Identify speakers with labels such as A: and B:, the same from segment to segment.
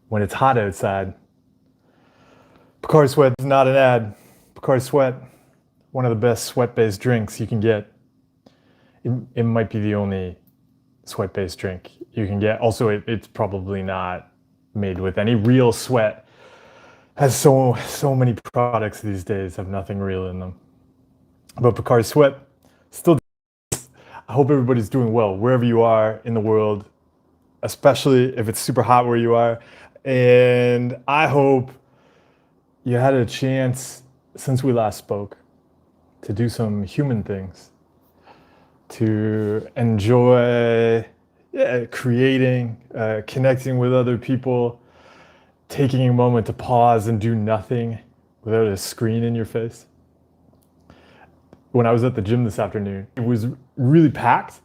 A: when it's hot outside. Picard Sweat is not an ad. Picard Sweat, one of the best sweat-based drinks you can get. It might be the only sweat-based drink you can get. Also, it's probably not made with any real sweat. Has so many products these days have nothing real in them. But Picard Sweat, still, I hope everybody's doing well wherever you are in the world, especially if it's super hot where you are. And I hope you had a chance since we last spoke to do some human things, to enjoy creating, connecting with other people, taking a moment to pause and do nothing without a screen in your face. When I was at the gym this afternoon, it was really packed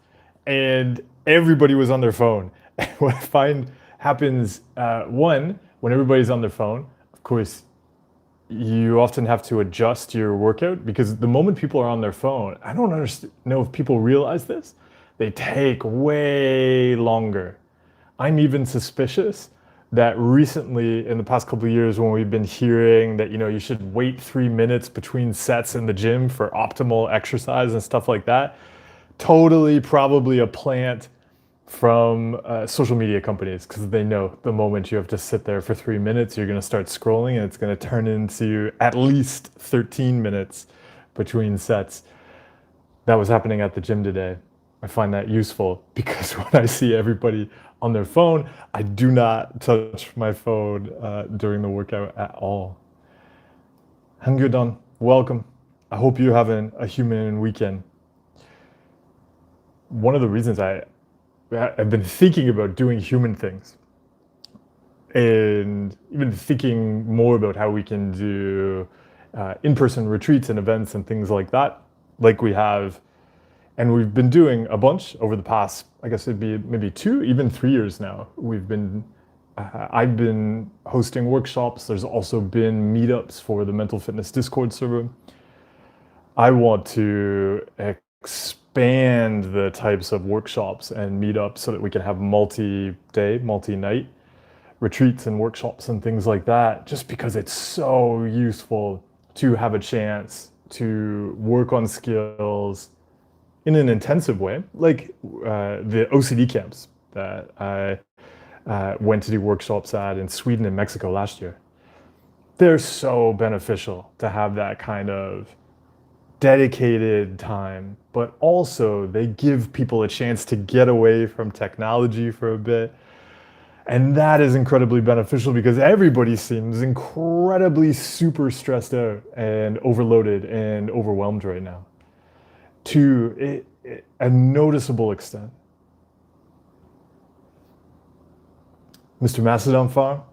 A: and everybody was on their phone. What I find happens, one, when everybody's on their phone, of course, you often have to adjust your workout because the moment people are on their phone, I don't know if people realize this, they take way longer. I'm even suspicious that recently in the past couple of years when we've been hearing that you should wait 3 minutes between sets in the gym for optimal exercise and stuff like that, totally probably a plant from social media companies, because they know the moment you have to sit there for 3 minutes, you're going to start scrolling and it's going to turn into at least 13 minutes between sets. That was happening at the gym today. I find that useful because when I see everybody on their phone, I do not touch my phone during the workout at all. Hangudon, welcome. I hope you're having a human weekend. One of the reasons I've been thinking about doing human things and even thinking more about how we can do in-person retreats and events and things like that, like we have, and we've been doing a bunch over the past, I guess it'd be maybe 2, even 3 years now. I've been hosting workshops. There's also been meetups for the Mental Fitness Discord server. I want to expand the types of workshops and meetups so that we can have multi-day, multi-night retreats and workshops and things like that, just because it's so useful to have a chance to work on skills in an intensive way, like the OCD camps that I went to do workshops at in Sweden and Mexico last year. They're so beneficial to have that kind of dedicated time, but also they give people a chance to get away from technology for a bit. And that is incredibly beneficial because everybody seems incredibly super stressed out and overloaded and overwhelmed right now to a noticeable extent. Mr. Macedon Farm,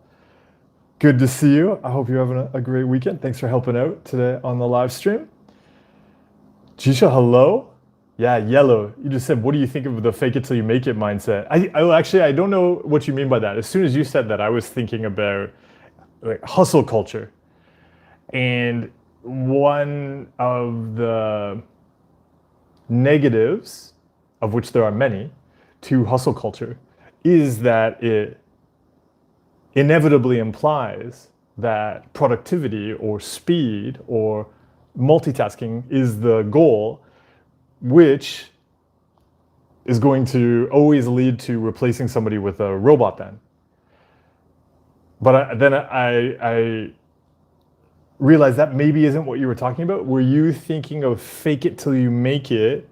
A: good to see you. I hope you're having a great weekend. Thanks for helping out today on the live stream. Jisha, hello. Yeah, yellow. You just said, what do you think of the fake it till you make it mindset? I don't know what you mean by that. As soon as you said that, I was thinking about like hustle culture. And one of the negatives, of which there are many, to hustle culture is that it inevitably implies that productivity or speed or multitasking is the goal, which is going to always lead to replacing somebody with a robot then. But then I realized that maybe isn't what you were talking about. Were you thinking of fake it till you make it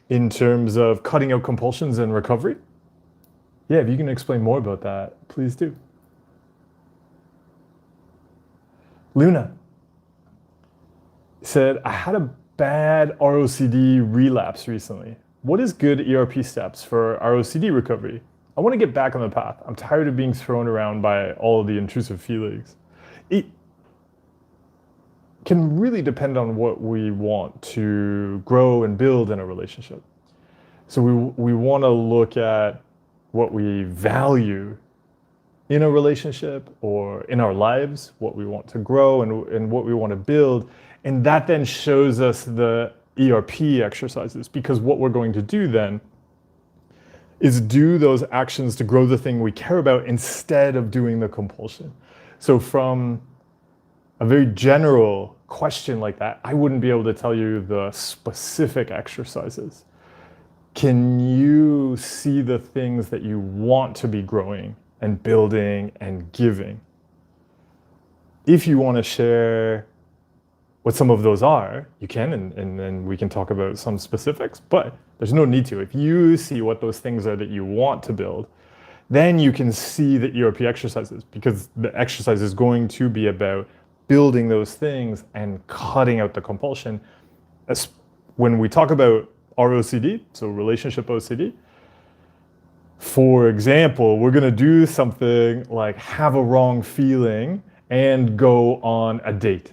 A: in terms of cutting out compulsions and recovery? Yeah, if you can explain more about that, please do. Luna said, I had a bad ROCD relapse recently. What is good ERP steps for ROCD recovery? I want to get back on the path. I'm tired of being thrown around by all of the intrusive feelings. It can really depend on what we want to grow and build in a relationship. So we want to look at what we value in a relationship or in our lives, what we want to grow and what we want to build. And that then shows us the ERP exercises, because what we're going to do then is do those actions to grow the thing we care about instead of doing the compulsion. So from a very general question like that, I wouldn't be able to tell you the specific exercises. Can you see the things that you want to be growing and building and giving? If you want to share what some of those are, you can, and then we can talk about some specifics, but there's no need to. If you see what those things are that you want to build, then you can see the ERP exercises, because the exercise is going to be about building those things and cutting out the compulsion. When we talk about ROCD, so relationship OCD, for example, we're going to do something like have a wrong feeling and go on a date.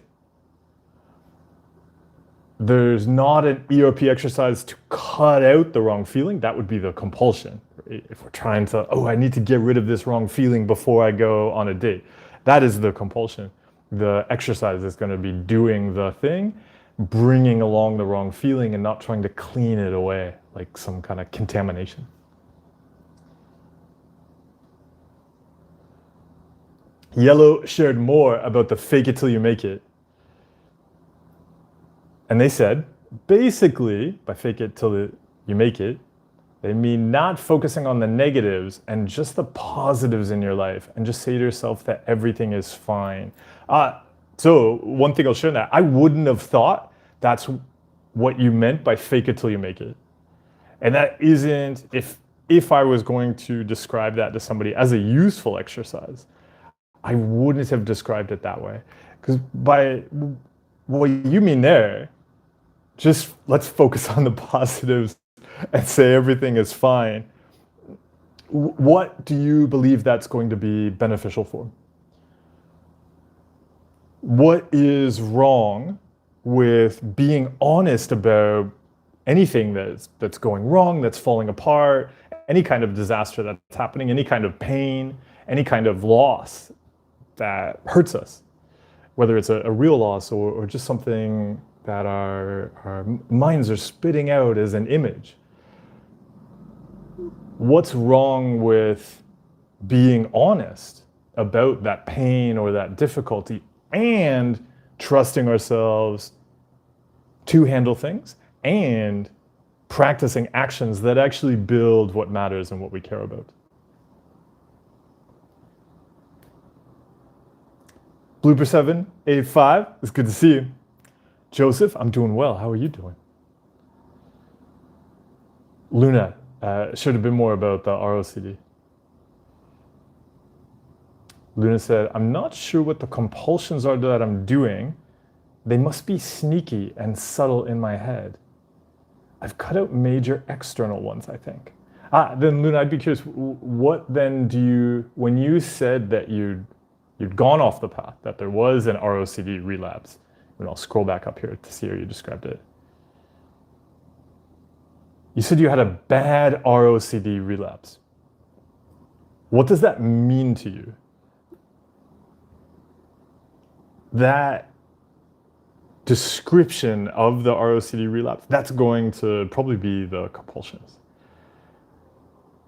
A: There's not an ERP exercise to cut out the wrong feeling. That would be the compulsion. Right? If we're trying to, I need to get rid of this wrong feeling before I go on a date. That is the compulsion. The exercise is going to be doing the thing, bringing along the wrong feeling and not trying to clean it away like some kind of contamination. Yellow shared more about the fake it till you make it. And they said, basically, by fake it till you make it, they mean not focusing on the negatives and just the positives in your life, and just say to yourself that everything is fine. So one thing I'll share in that, I wouldn't have thought that's what you meant by fake it till you make it. And that isn't, if I was going to describe that to somebody as a useful exercise, I wouldn't have described it that way. Because by what you mean there, just let's focus on the positives and say everything is fine. What do you believe that's going to be beneficial for? What is wrong with being honest about anything that's going wrong, that's falling apart, any kind of disaster that's happening, any kind of pain, any kind of loss that hurts us, whether it's a real loss or just something that our minds are spitting out as an image? What's wrong with being honest about that pain or that difficulty and trusting ourselves to handle things and practicing actions that actually build what matters and what we care about? Blooper 785, it's good to see you. Joseph, I'm doing well. How are you doing? Luna, shared a bit more about the ROCD. Luna said, I'm not sure what the compulsions are that I'm doing. They must be sneaky and subtle in my head. I've cut out major external ones, I think. Then Luna, I'd be curious, what then do you, when you said that you'd gone off the path, that there was an ROCD relapse, and I'll scroll back up here to see how you described it. You said you had a bad ROCD relapse. What does that mean to you? That description of the ROCD relapse, that's going to probably be the compulsions.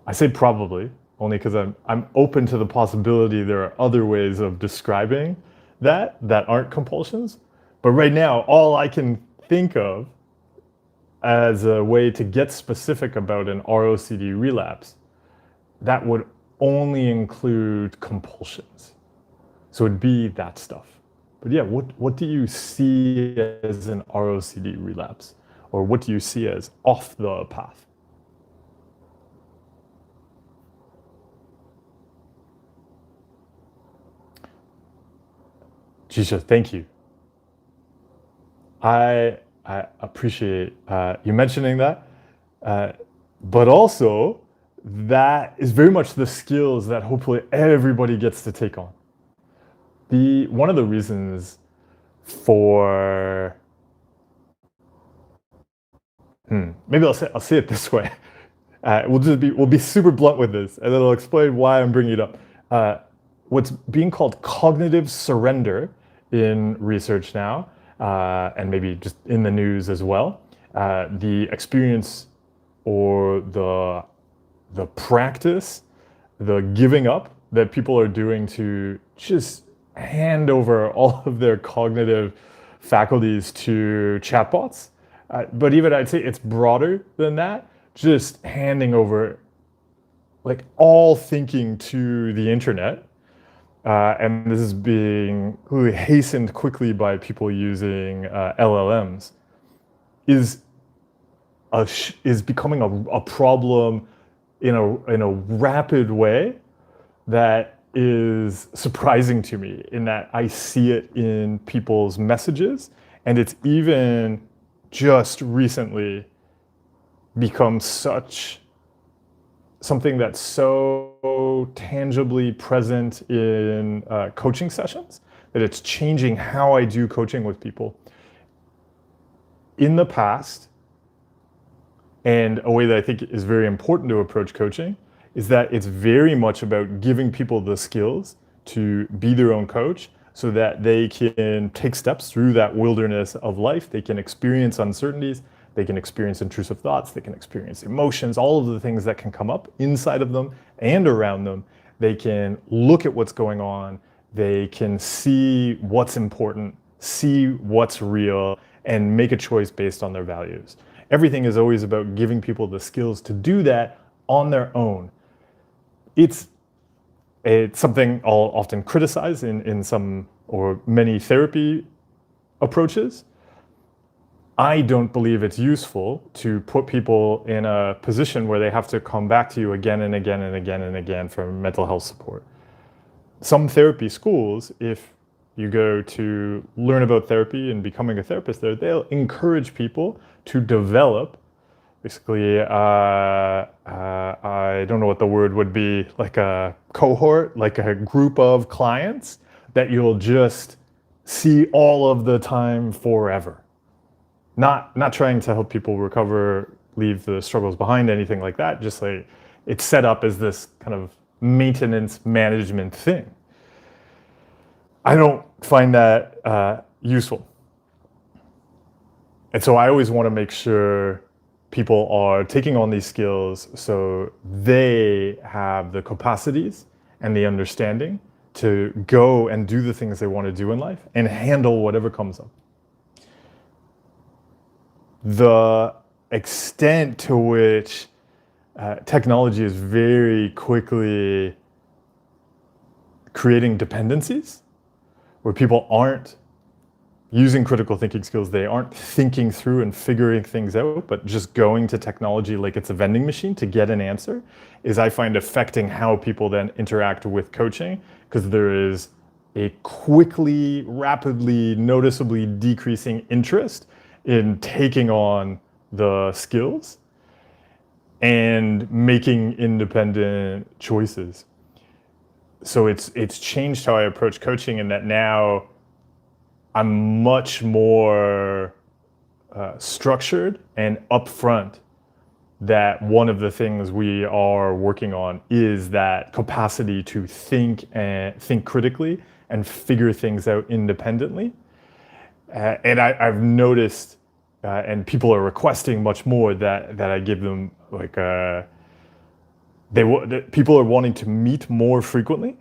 A: I say probably, only because I'm open to the possibility there are other ways of describing that aren't compulsions. But right now, all I can think of as a way to get specific about an ROCD relapse, that would only include compulsions. So it'd be that stuff. But yeah, what do you see as an ROCD relapse? Or what do you see as off the path? Jisha, thank you. I appreciate you mentioning that, but also that is very much the skills that hopefully everybody gets to take on. One of the reasons for maybe I'll say it this way. We'll be super blunt with this, and then I'll explain why I'm bringing it up. What's being called cognitive surrender in research now, and maybe just in the news as well, the experience or the the practice, the giving up that people are doing to just hand over all of their cognitive faculties to chatbots. But even I'd say it's broader than that, just handing over like all thinking to the internet. And this is being really hastened quickly by people using LLMs, is is becoming a problem in a rapid way that is surprising to me, in that I see it in people's messages, and it's even just recently become something that's so tangibly present in coaching sessions that it's changing how I do coaching with people. In the past, and a way that I think is very important to approach coaching, is that it's very much about giving people the skills to be their own coach so that they can take steps through that wilderness of life. They can experience uncertainties, they can experience intrusive thoughts, they can experience emotions, all of the things that can come up inside of them and around them. They can look at what's going on, they can see what's important, see what's real, and make a choice based on their values. Everything is always about giving people the skills to do that on their own. It's something I'll often criticize in some or many therapy approaches. I don't believe it's useful to put people in a position where they have to come back to you again and again and again and again for mental health support. Some therapy schools, if you go to learn about therapy and becoming a therapist there, they'll encourage people to develop basically, I don't know what the word would be, like a cohort, like a group of clients that you'll just see all of the time forever. Not trying to help people recover, leave the struggles behind, anything like that. Just like it's set up as this kind of maintenance management thing. I don't find that useful. And so I always want to make sure people are taking on these skills so they have the capacities and the understanding to go and do the things they want to do in life and handle whatever comes up. The extent to which technology is very quickly creating dependencies where people aren't using critical thinking skills, they aren't thinking through and figuring things out, but just going to technology like it's a vending machine to get an answer, is I find affecting how people then interact with coaching, because there is a quickly, rapidly, noticeably decreasing interest in taking on the skills and making independent choices. So it's changed how I approach coaching, in that now I'm much more structured and upfront that one of the things we are working on is that capacity to think critically and figure things out independently. And I've noticed, and people are requesting much more that I give them like people are wanting to meet more frequently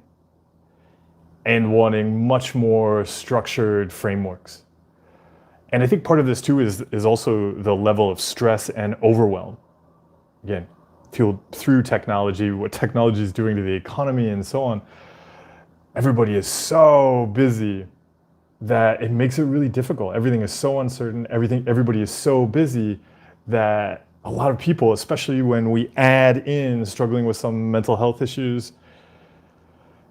A: and wanting much more structured frameworks. And I think part of this too is also the level of stress and overwhelm. Again, fueled through technology, what technology is doing to the economy and so on. Everybody is so busy that it makes it really difficult. Everything is so uncertain, everybody is so busy that a lot of people, especially when we add in struggling with some mental health issues,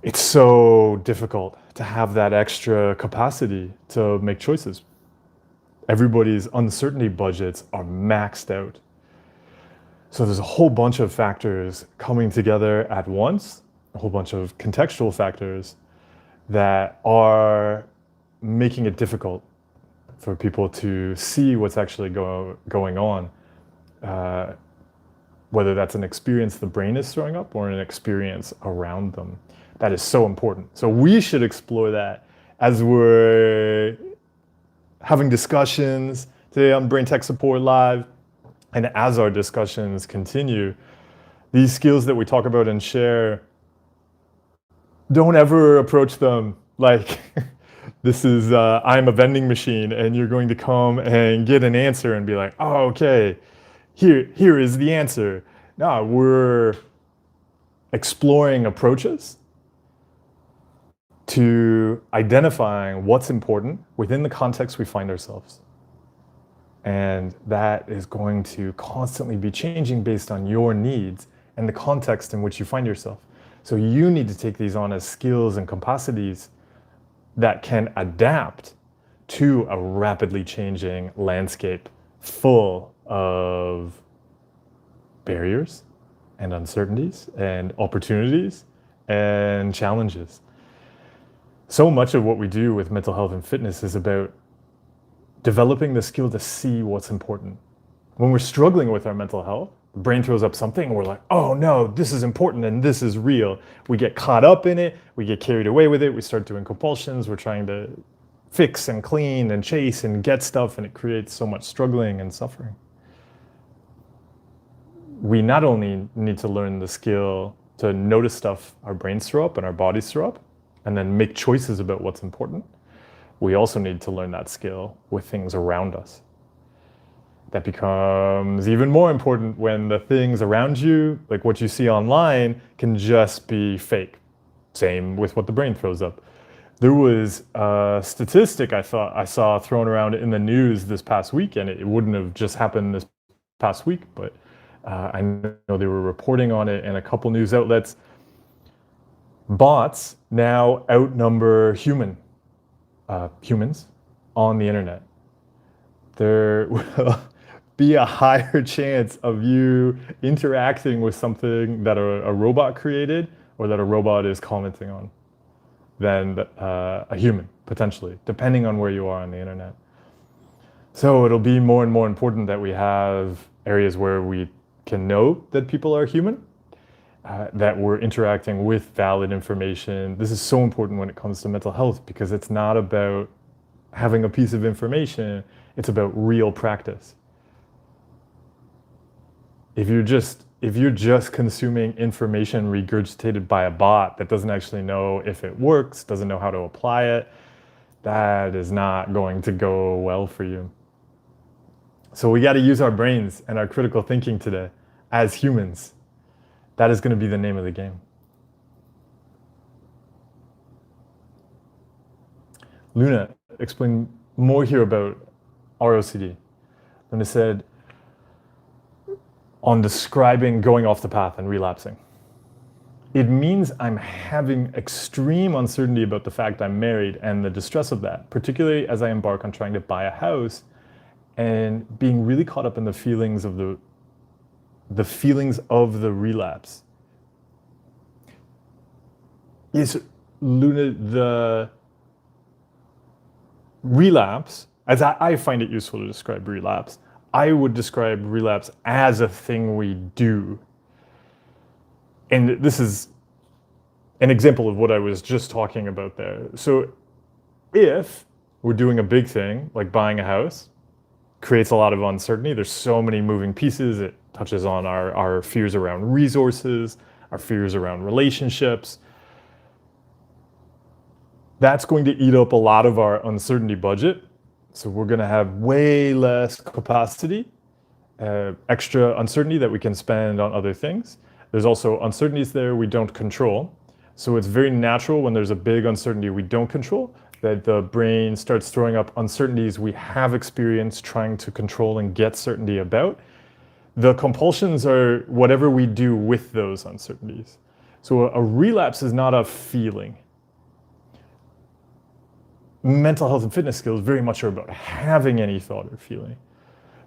A: it's so difficult to have that extra capacity to make choices. Everybody's uncertainty budgets are maxed out. So there's a whole bunch of factors coming together at once, a whole bunch of contextual factors that are making it difficult for people to see what's actually going on, whether that's an experience the brain is throwing up or an experience around them. That is so important. So we should explore that as we're having discussions today on Brain Tech Support Live, and as our discussions continue, These skills that we talk about and share, don't ever approach them like this is I'm a vending machine and you're going to come and get an answer and be like, oh, okay, here is the answer. No, we're exploring approaches to identifying what's important within the context we find ourselves. And that is going to constantly be changing based on your needs and the context in which you find yourself. So you need to take these on as skills and capacities that can adapt to a rapidly changing landscape full of barriers and uncertainties and opportunities and challenges. So much of what we do with mental health and fitness is about developing the skill to see what's important. When we're struggling with our mental health, the brain throws up something and we're like, oh no, this is important and this is real. We get caught up in it, we get carried away with it, we start doing compulsions, we're trying to fix and clean and chase and get stuff, and it creates so much struggling and suffering. We not only need to learn the skill to notice stuff our brains throw up and our bodies throw up, and then make choices about what's important, we also need to learn that skill with things around us. That becomes even more important when the things around you, like what you see online, can just be fake. Same with what the brain throws up. There was a statistic I saw thrown around in the news this past week, and it wouldn't have just happened this past week, but I know they were reporting on it in a couple news outlets. Bots now outnumber humans on the internet. There will be a higher chance of you interacting with something that a robot created or that a robot is commenting on than a human, potentially, depending on where you are on the internet. So it'll be more and more important that we have areas where we can know that people are human, that we're interacting with valid information. This is so important when it comes to mental health, because it's not about having a piece of information, it's about real practice. If you're just consuming information regurgitated by a bot that doesn't actually know if it works, doesn't know how to apply it, that is not going to go well for you. So we got to use our brains and our critical thinking today as humans. That is going to be the name of the game. Luna explained more here about ROCD. Luna said, on describing going off the path and relapsing, it means I'm having extreme uncertainty about the fact I'm married and the distress of that, particularly as I embark on trying to buy a house and being really caught up in the feelings of the relapse. Yes, Luna, the relapse, as I find it useful to describe relapse, I would describe relapse as a thing we do. And this is an example of what I was just talking about there. So if we're doing a big thing, like buying a house, creates a lot of uncertainty. There's so many moving pieces. It touches on our fears around resources, our fears around relationships. That's going to eat up a lot of our uncertainty budget. So we're going to have way less capacity, extra uncertainty that we can spend on other things. There's also uncertainties there we don't control. So it's very natural when there's a big uncertainty we don't control that the brain starts throwing up uncertainties we have experienced trying to control and get certainty about. The compulsions are whatever we do with those uncertainties. So a relapse is not a feeling. Mental health and fitness skills very much are about having any thought or feeling.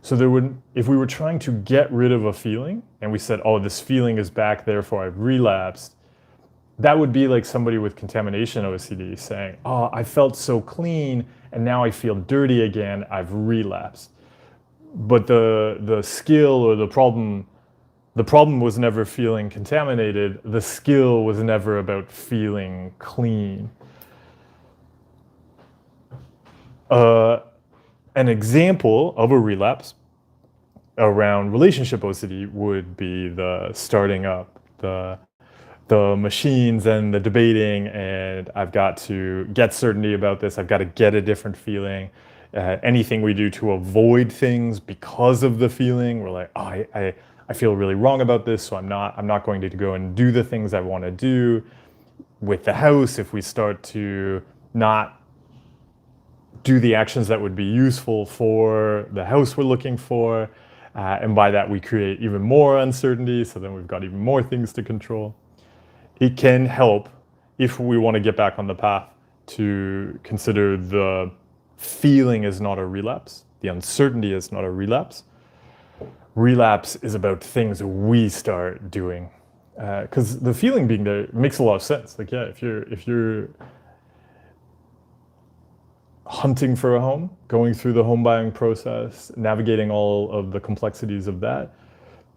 A: So if we were trying to get rid of a feeling and we said, oh, this feeling is back, therefore I've relapsed, that would be like somebody with contamination OCD saying, oh, I felt so clean and now I feel dirty again, I've relapsed. But the skill or the problem was never feeling contaminated. The skill was never about feeling clean. An example of a relapse around relationship OCD would be the starting up, the machines and the debating, and I've got to get certainty about this. I've got to get a different feeling. Anything we do to avoid things because of the feeling, we're like, oh, I feel really wrong about this, so I'm not going to go and do the things I want to do. With the house, if we start to not do the actions that would be useful for the house we're looking for, and by that we create even more uncertainty, so then we've got even more things to control. It can help, if we want to get back on the path, to consider the feeling is not a relapse, the uncertainty is not a relapse. Relapse is about things we start doing. Because the feeling being there makes a lot of sense. Like, yeah, if you're hunting for a home, going through the home buying process, navigating all of the complexities of that,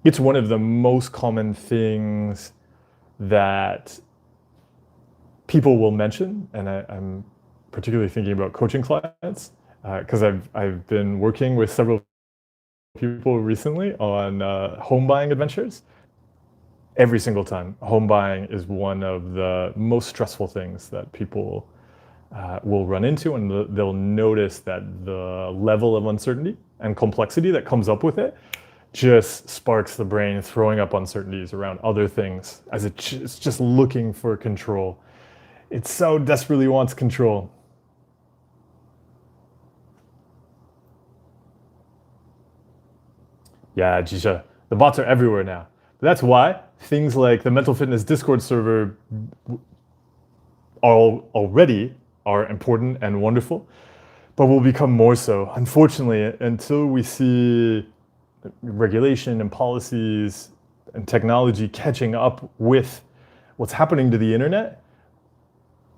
A: it's one of the most common things that people will mention, and I'm particularly thinking about coaching clients, because I've been working with several people recently on home buying adventures. Every single time, home buying is one of the most stressful things that people will run into, and they'll notice that the level of uncertainty and complexity that comes up with it just sparks the brain throwing up uncertainties around other things, as it's just looking for control. It so desperately wants control. Yeah, Jisha, the bots are everywhere now. But that's why things like the Mental Fitness Discord server already are important and wonderful, but will become more so. Unfortunately, until we see regulation and policies and technology catching up with what's happening to the internet,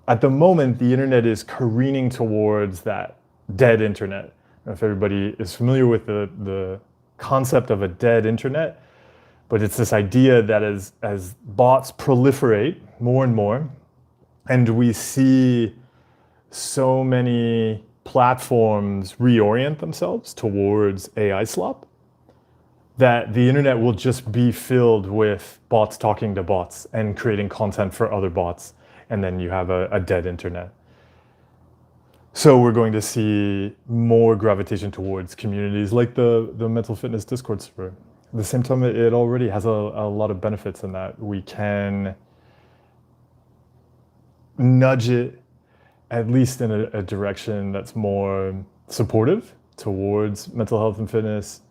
A: at the moment, the internet is careening towards that dead internet. I don't know if everybody is familiar with the concept of a dead internet, but it's this idea that as bots proliferate more and more, and we see so many platforms reorient themselves towards AI slop, that the internet will just be filled with bots talking to bots and creating content for other bots, and then you have a dead internet. So we're going to see more gravitation towards communities like the Mental Fitness Discord server. At the same time, it already has a lot of benefits in that we can nudge it at least in a direction that's more supportive towards mental health and fitness,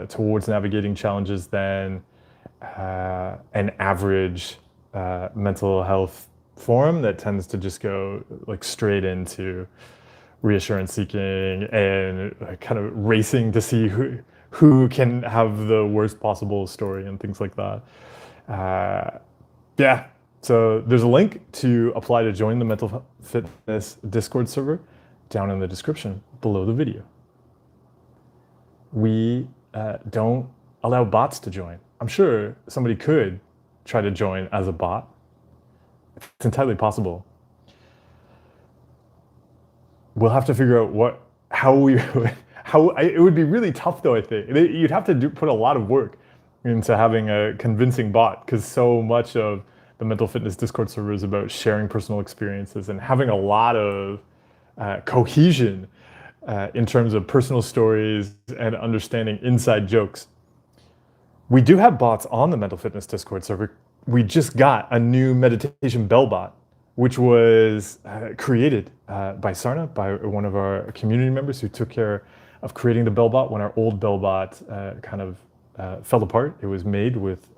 A: towards navigating challenges than an average mental health forum that tends to just go like straight into reassurance seeking and kind of racing to see who can have the worst possible story and things like that. Yeah, so there's a link to apply to join the Mental Fitness Discord server down in the description below the video. We don't allow bots to join. I'm sure somebody could try to join as a bot. It's entirely possible. We'll have to figure out how it would be really tough though, I think. You'd have to put a lot of work into having a convincing bot, because so much of the Mental Fitness Discord server is about sharing personal experiences and having a lot of cohesion in terms of personal stories and understanding inside jokes. We do have bots on the Mental Fitness Discord server. We just got a new meditation bell bot, which was created by Sarna, by one of our community members who took care of creating the bell bot when our old bell bot kind of fell apart. It was made with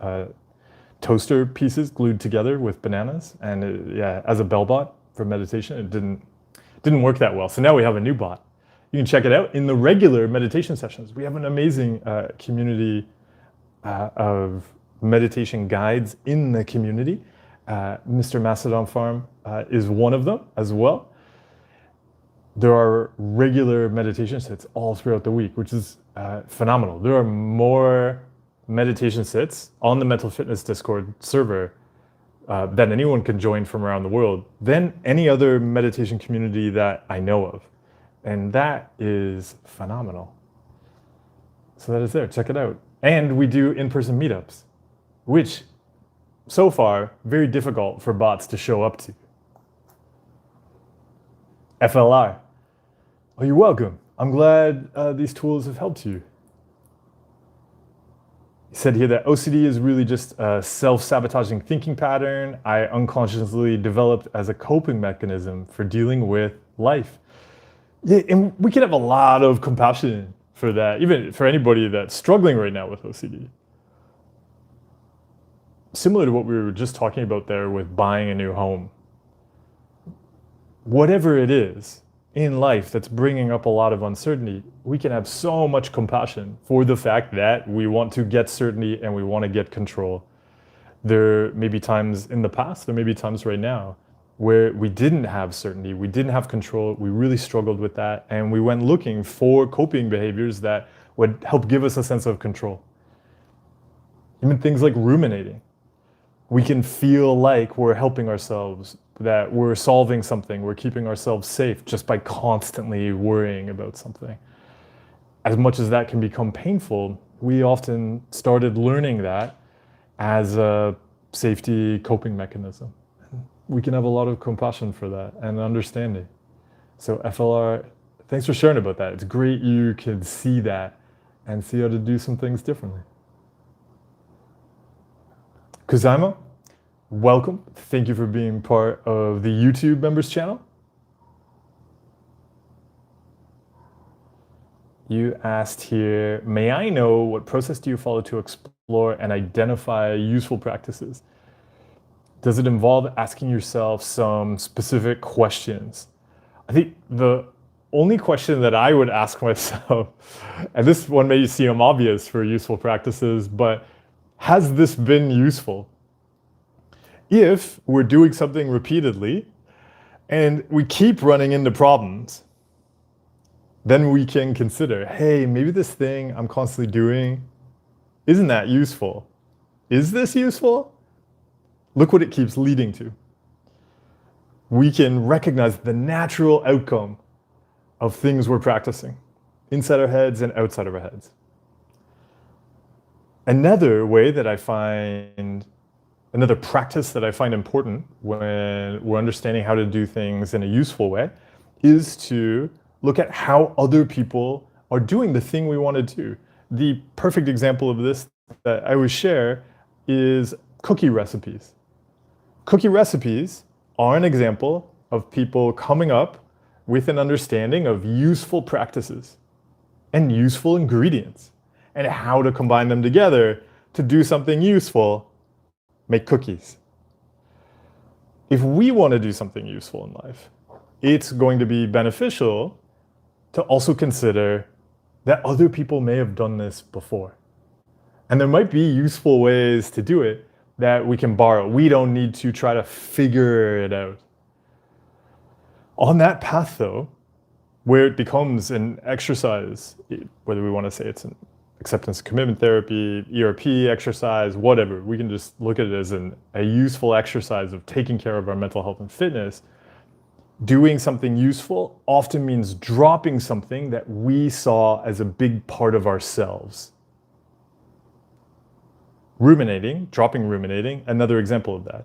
A: toaster pieces glued together with bananas, and yeah, as a bell bot for meditation, it didn't work that well. So now we have a new bot. You can check it out in the regular meditation sessions. We have an amazing community of meditation guides in the community. Mr. Mastodon Farm is one of them as well. There are regular meditation sits all throughout the week, which is phenomenal. There are more meditation sits on the Mental Fitness Discord server that anyone can join from around the world than any other meditation community that I know of. And that is phenomenal. So that is there, check it out. And we do in-person meetups, which so far, very difficult for bots to show up to. FLR. Oh, you're welcome. I'm glad these tools have helped you. He said here that OCD is really just a self-sabotaging thinking pattern I unconsciously developed as a coping mechanism for dealing with life. Yeah, and we can have a lot of compassion for that, even for anybody that's struggling right now with OCD. Similar to what we were just talking about there with buying a new home. Whatever it is in life that's bringing up a lot of uncertainty, we can have so much compassion for the fact that we want to get certainty and we want to get control. There may be times in the past, there may be times right now where we didn't have certainty, we didn't have control, we really struggled with that, and we went looking for coping behaviors that would help give us a sense of control. Even things like ruminating. We can feel like we're helping ourselves, that we're solving something, we're keeping ourselves safe just by constantly worrying about something. As much as that can become painful, we often started learning that as a safety coping mechanism. We can have a lot of compassion for that and understanding. So FLR, thanks for sharing about that. It's great you can see that and see how to do some things differently. Kuzaima, welcome. Thank you for being part of the YouTube members channel. You asked here, may I know what process do you follow to explore and identify useful practices? Does it involve asking yourself some specific questions? I think the only question that I would ask myself, and this one may seem obvious for useful practices, but has this been useful? If we're doing something repeatedly and we keep running into problems, then we can consider, hey, maybe this thing I'm constantly doing, isn't that useful? Is this useful? Look what it keeps leading to. We can recognize the natural outcome of things we're practicing, inside our heads and outside of our heads. Another practice that I find important when we're understanding how to do things in a useful way is to look at how other people are doing the thing we want to do. The perfect example of this that I would share is cookie recipes. Cookie recipes are an example of people coming up with an understanding of useful practices and useful ingredients and how to combine them together to do something useful, make cookies. If we want to do something useful in life, it's going to be beneficial to also consider that other people may have done this before. And there might be useful ways to do it that we can borrow. We don't need to try to figure it out. On that path, though, where it becomes an exercise, whether we want to say it's an acceptance commitment therapy, ERP exercise, whatever, we can just look at it as a useful exercise of taking care of our mental health and fitness. Doing something useful often means dropping something that we saw as a big part of ourselves. Dropping ruminating, another example of that.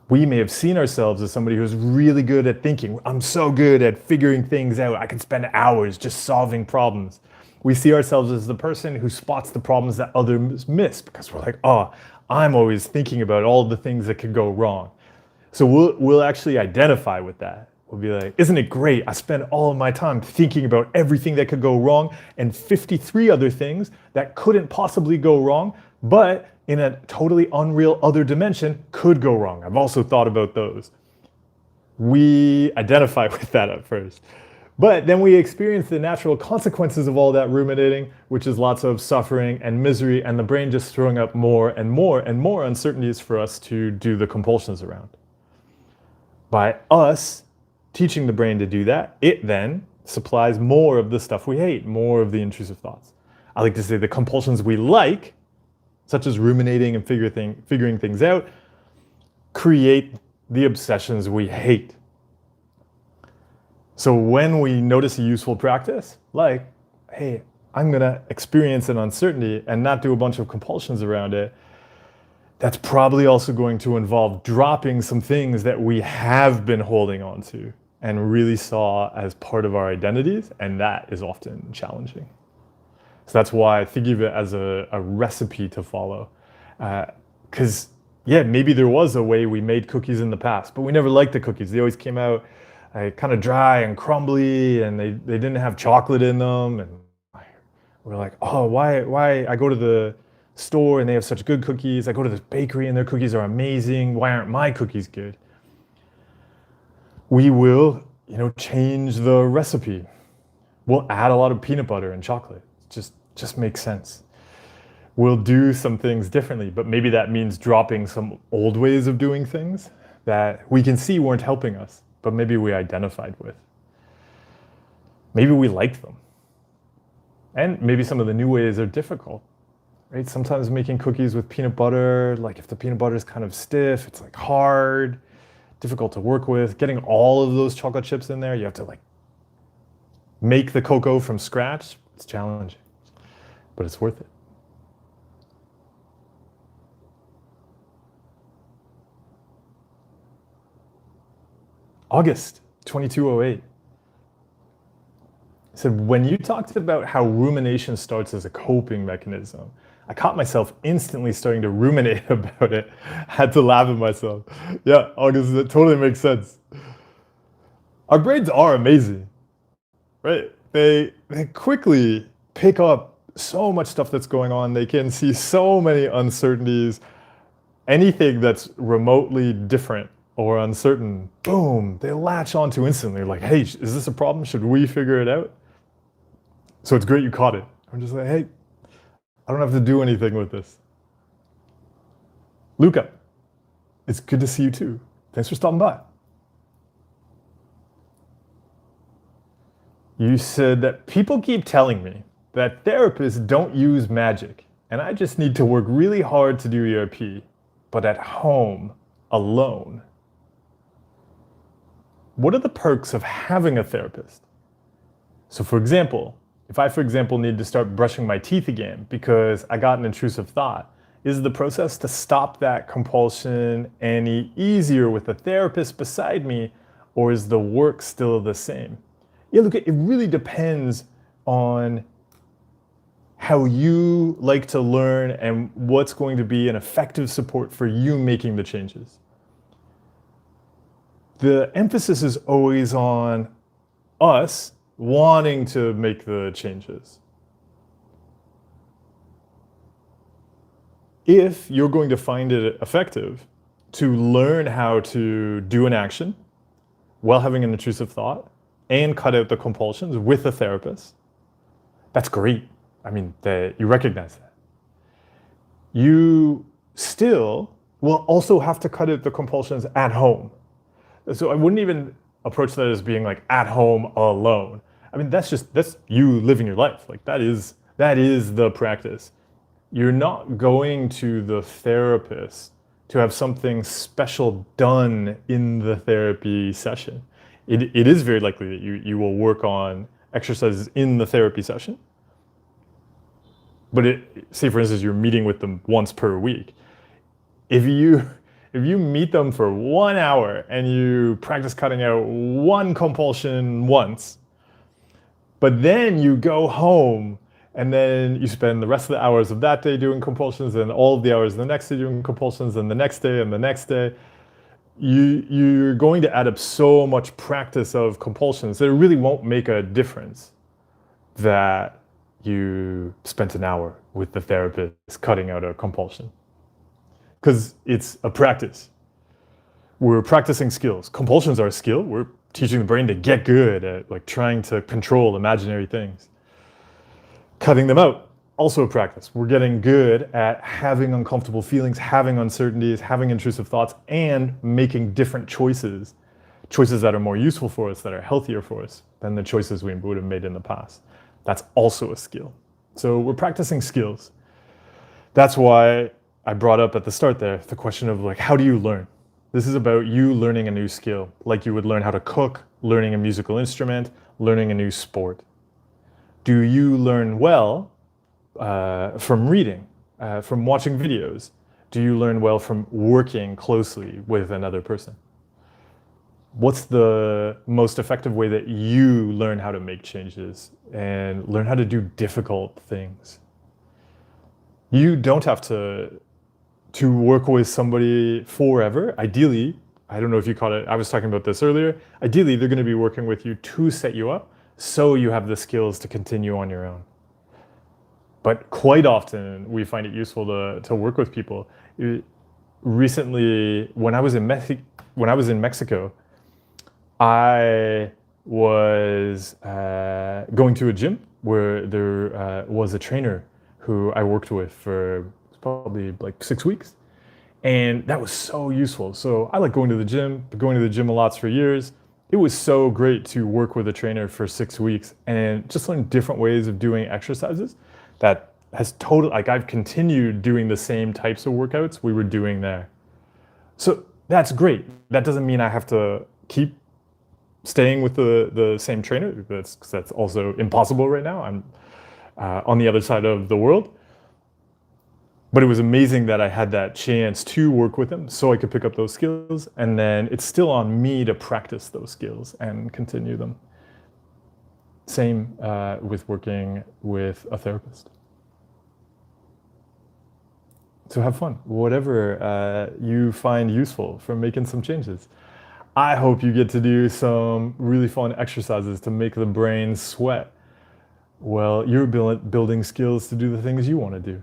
A: We may have seen ourselves as somebody who's really good at thinking. I'm so good at figuring things out. I can spend hours just solving problems. We see ourselves as the person who spots the problems that others miss because we're like, oh, I'm always thinking about all the things that could go wrong. So we'll actually identify with that. We'll be like, isn't it great? I spend all of my time thinking about everything that could go wrong and 53 other things that couldn't possibly go wrong, but in a totally unreal other dimension could go wrong. I've also thought about those. We identify with that at first. But then we experience the natural consequences of all that ruminating, which is lots of suffering and misery, and the brain just throwing up more and more and more uncertainties for us to do the compulsions around. By us teaching the brain to do that, it then supplies more of the stuff we hate, more of the intrusive thoughts. I like to say the compulsions we like, such as ruminating and figuring things out, create the obsessions we hate. So when we notice a useful practice, like, hey, I'm going to experience an uncertainty and not do a bunch of compulsions around it, that's probably also going to involve dropping some things that we have been holding on to and really saw as part of our identities, and that is often challenging. So that's why I think of it as a recipe to follow. Because, yeah, maybe there was a way we made cookies in the past, but we never liked the cookies. They always came out kind of dry and crumbly, and they didn't have chocolate in them. And we're like, oh, why I go to the store and they have such good cookies. I go to this bakery and their cookies are amazing. Why aren't my cookies good? We will, change the recipe. We'll add a lot of peanut butter and chocolate. Just makes sense. We'll do some things differently, but maybe that means dropping some old ways of doing things that we can see weren't helping us, but maybe we identified with. Maybe we liked them. And maybe some of the new ways are difficult, right? Sometimes making cookies with peanut butter, like if the peanut butter is kind of stiff, it's like hard, difficult to work with. Getting all of those chocolate chips in there, you have to like make the cocoa from scratch. It's challenging, but it's worth it. August 2208. He said, when you talked about how rumination starts as a coping mechanism, I caught myself instantly starting to ruminate about it. I had to laugh at myself. Yeah, August, that totally makes sense. Our brains are amazing, right? They quickly pick up so much stuff that's going on. They can see so many uncertainties. Anything that's remotely different or uncertain, boom, they latch onto instantly. Like, hey, is this a problem? Should we figure it out? So it's great you caught it. I'm just like, hey, I don't have to do anything with this. Luca, it's good to see you too. Thanks for stopping by. You said that people keep telling me that therapists don't use magic, and I just need to work really hard to do ERP, but at home, alone. What are the perks of having a therapist? So for example, if I, for example, need to start brushing my teeth again because I got an intrusive thought, is the process to stop that compulsion any easier with a therapist beside me, or is the work still the same? Yeah, look, it really depends on how you like to learn and what's going to be an effective support for you making the changes. The emphasis is always on us wanting to make the changes. If you're going to find it effective to learn how to do an action while having an intrusive thought and cut out the compulsions with a therapist, that's great. I mean, you recognize that. You still will also have to cut out the compulsions at home. So I wouldn't even approach that as being like at home alone. I mean, that's you living your life. Like that is the practice. You're not going to the therapist to have something special done in the therapy session. It is very likely that you will work on exercises in the therapy session. But say for instance, you're meeting with them once per week. If you meet them for 1 hour and you practice cutting out one compulsion once, but then you go home and then you spend the rest of the hours of that day doing compulsions and all of the hours the next day doing compulsions and the next day and the next day, you're going to add up so much practice of compulsions that it really won't make a difference that you spent an hour with the therapist cutting out a compulsion. Because it's a practice. We're practicing skills. Compulsions are a skill. We're teaching the brain to get good at like trying to control imaginary things. Cutting them out, also a practice. We're getting good at having uncomfortable feelings, having uncertainties, having intrusive thoughts, and making different choices that are more useful for us, that are healthier for us than the choices we would have made in the past. That's also a skill. So we're practicing skills. That's why I brought up at the start there the question of like, how do you learn? This is about you learning a new skill, like you would learn how to cook, learning a musical instrument, learning a new sport. Do you learn well from reading, from watching videos? Do you learn well from working closely with another person? What's the most effective way that you learn how to make changes and learn how to do difficult things? You don't have to work with somebody forever. Ideally, I don't know if you caught it, I was talking about this earlier. Ideally, they're going to be working with you to set you up so you have the skills to continue on your own. But quite often, we find it useful to work with people. Recently, when I was in Mexico, I was going to a gym where there was a trainer who I worked with for probably like 6 weeks. And that was so useful. So I like going to the gym, been going to the gym a lot for years. It was so great to work with a trainer for 6 weeks and just learn different ways of doing exercises that has totally, like I've continued doing the same types of workouts we were doing there. So that's great. That doesn't mean I have to keep staying with the same trainer. That's also impossible right now. I'm on the other side of the world. But it was amazing that I had that chance to work with him so I could pick up those skills. And then it's still on me to practice those skills and continue them. Same with working with a therapist. So have fun, whatever you find useful from making some changes. I hope you get to do some really fun exercises to make the brain sweat. Well, you're building skills to do the things you want to do.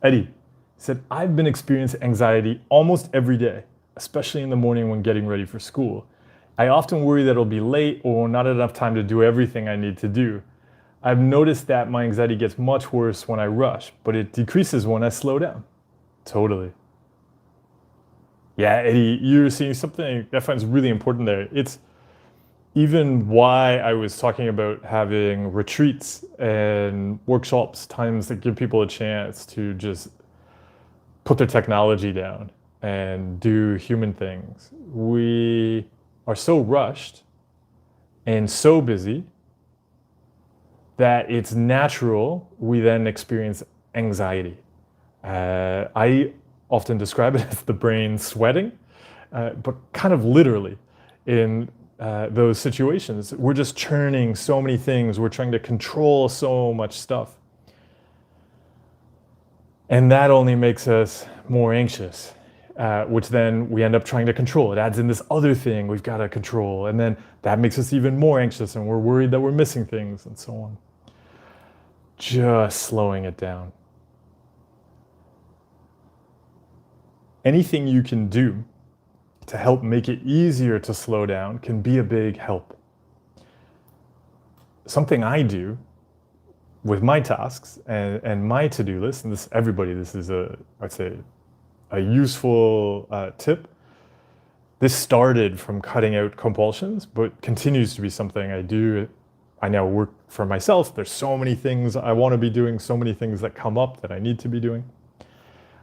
A: Eddie said, I've been experiencing anxiety almost every day, especially in the morning when getting ready for school. I often worry that I'll be late or not enough time to do everything I need to do. I've noticed that my anxiety gets much worse when I rush, but it decreases when I slow down. Totally. Yeah, Eddie, you're seeing something that I find is really important there. It's even why I was talking about having retreats and workshops, times that give people a chance to just put their technology down and do human things. We are so rushed and so busy that it's natural we then experience anxiety. I often describe it as the brain sweating, but kind of literally in those situations. We're just churning so many things. We're trying to control so much stuff. And that only makes us more anxious, which then we end up trying to control. It adds in this other thing we've got to control. And then that makes us even more anxious and we're worried that we're missing things and so on. Just slowing it down. Anything you can do to help make it easier to slow down can be a big help. Something I do with my tasks and my to-do list, and this is I'd say a useful tip. This started from cutting out compulsions, but continues to be something I do. I now work for myself. There's so many things I want to be doing, so many things that come up that I need to be doing.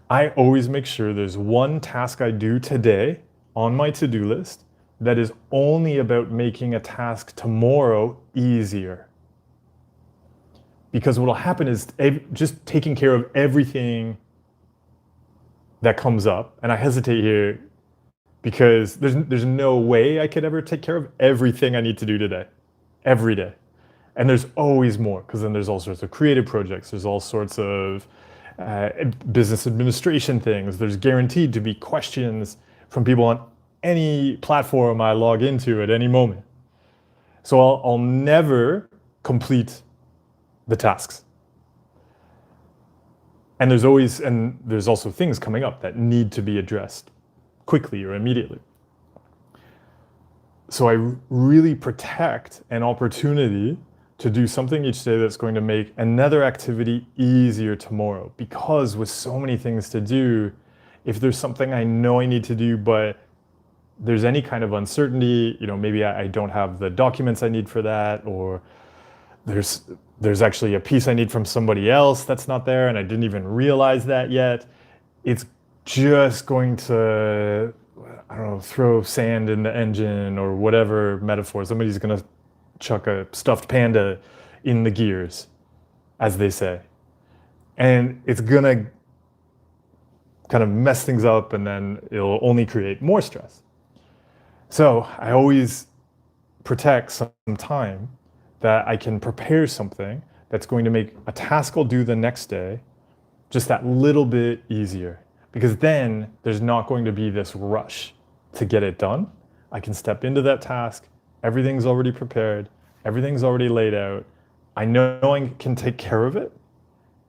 A: I always make sure there's one task I do today on my to-do list that is only about making a task tomorrow easier. Because what will happen is just taking care of everything that comes up, and I hesitate here because there's no way I could ever take care of everything I need to do today, every day. And there's always more, because then there's all sorts of creative projects, there's all sorts of business administration things, there's guaranteed to be questions from people on any platform I log into at any moment. So I'll never complete the tasks. And there's also things coming up that need to be addressed quickly or immediately. So I really protect an opportunity to do something each day that's going to make another activity easier tomorrow. Because with so many things to do, if there's something I know I need to do, but there's any kind of uncertainty, maybe I don't have the documents I need for that, or there's actually a piece I need from somebody else that's not there and I didn't even realize that yet. It's just going to, throw sand in the engine or whatever metaphor. Somebody's going to chuck a stuffed panda in the gears, as they say. And it's going to kind of mess things up, and then it'll only create more stress. So I always protect some time that I can prepare something that's going to make a task I'll do the next day just that little bit easier. Because then there's not going to be this rush to get it done. I can step into that task, everything's already prepared, everything's already laid out. I know I can take care of it,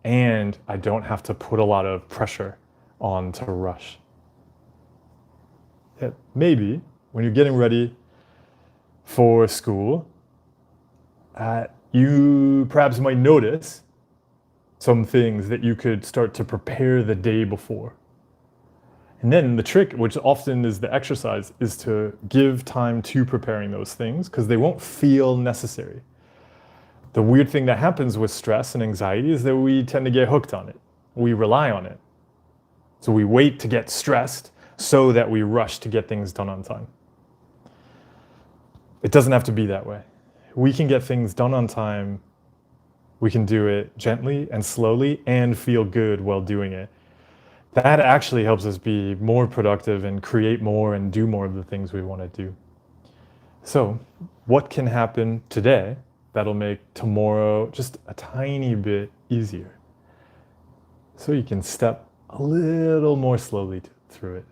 A: and I don't have to put a lot of pressure on to rush. Maybe when you're getting ready for school, you perhaps might notice some things that you could start to prepare the day before. And then the trick, which often is the exercise, is to give time to preparing those things because they won't feel necessary. The weird thing that happens with stress and anxiety is that we tend to get hooked on it. We rely on it. So we wait to get stressed so that we rush to get things done on time. It doesn't have to be that way. We can get things done on time. We can do it gently and slowly and feel good while doing it. That actually helps us be more productive and create more and do more of the things we want to do. So, what can happen today that'll make tomorrow just a tiny bit easier? So you can step a little more slowly through it.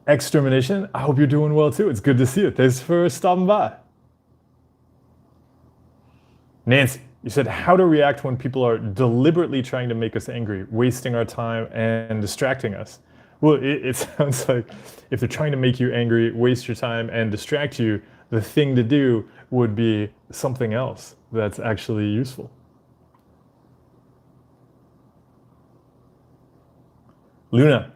A: Extermination, I hope you're doing well too. It's good to see you. Thanks for stopping by. Nancy, you said how to react when people are deliberately trying to make us angry, wasting our time and distracting us. Well, it sounds like if they're trying to make you angry, waste your time and distract you, the thing to do would be something else that's actually useful. Luna,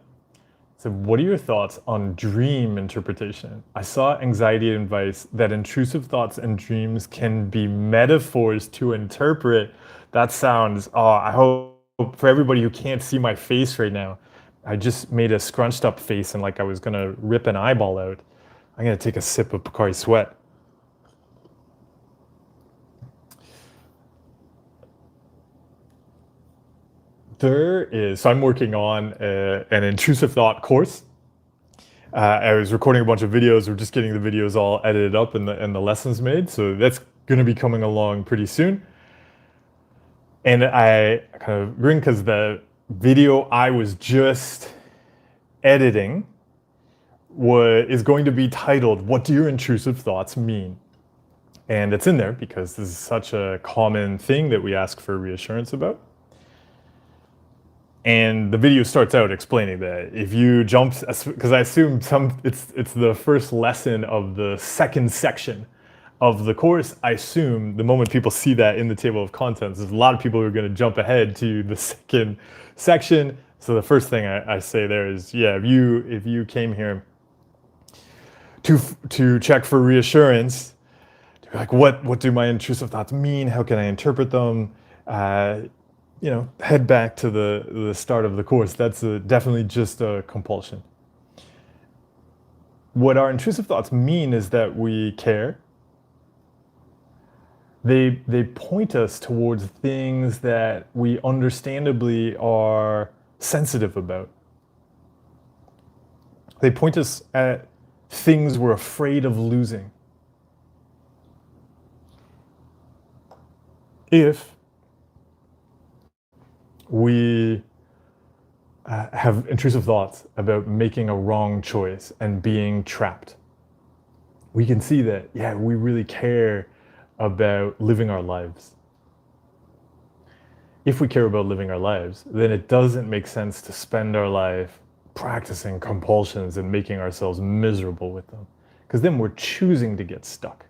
A: so what are your thoughts on dream interpretation? I saw anxiety advice that intrusive thoughts and dreams can be metaphors to interpret. That sounds, I hope for everybody who can't see my face right now, I just made a scrunched up face and like I was gonna rip an eyeball out. I'm gonna take a sip of Pocari Sweat. So I'm working on an intrusive thought course. I was recording a bunch of videos. We're just getting the videos all edited up and the lessons made. So that's going to be coming along pretty soon. And I kind of grin because the video I was just editing is going to be titled, "What do your intrusive thoughts mean?" And it's in there because this is such a common thing that we ask for reassurance about. And the video starts out explaining that if you jump, because I assume it's the first lesson of the second section of the course. I assume the moment people see that in the table of contents, there's a lot of people who are going to jump ahead to the second section. So the first thing I say there is, yeah, if you came here to check for reassurance, to be like, what do my intrusive thoughts mean? How can I interpret them? Head back to the start of the course. That's definitely just a compulsion. What our intrusive thoughts mean is that we care. They point us towards things that we understandably are sensitive about. They point us at things we're afraid of losing. If we have intrusive thoughts about making a wrong choice and being trapped, we can see that, yeah, we really care about living our lives. If we care about living our lives, then it doesn't make sense to spend our life practicing compulsions and making ourselves miserable with them, because then we're choosing to get stuck.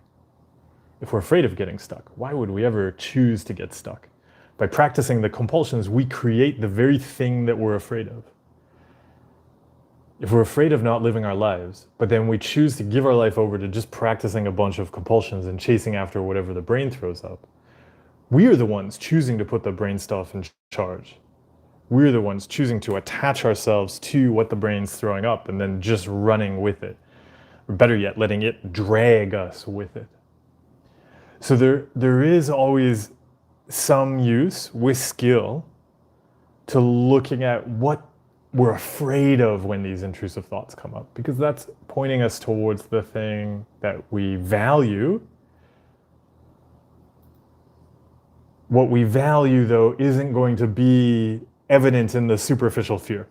A: If we're afraid of getting stuck, why would we ever choose to get stuck? By practicing the compulsions, we create the very thing that we're afraid of. If we're afraid of not living our lives, but then we choose to give our life over to just practicing a bunch of compulsions and chasing after whatever the brain throws up, we are the ones choosing to put the brain stuff in charge. We're the ones choosing to attach ourselves to what the brain's throwing up and then just running with it. Or better yet, letting it drag us with it. So there is always some use with skill to looking at what we're afraid of when these intrusive thoughts come up, because that's pointing us towards the thing that we value. What we value, though, isn't going to be evident in the superficial fear.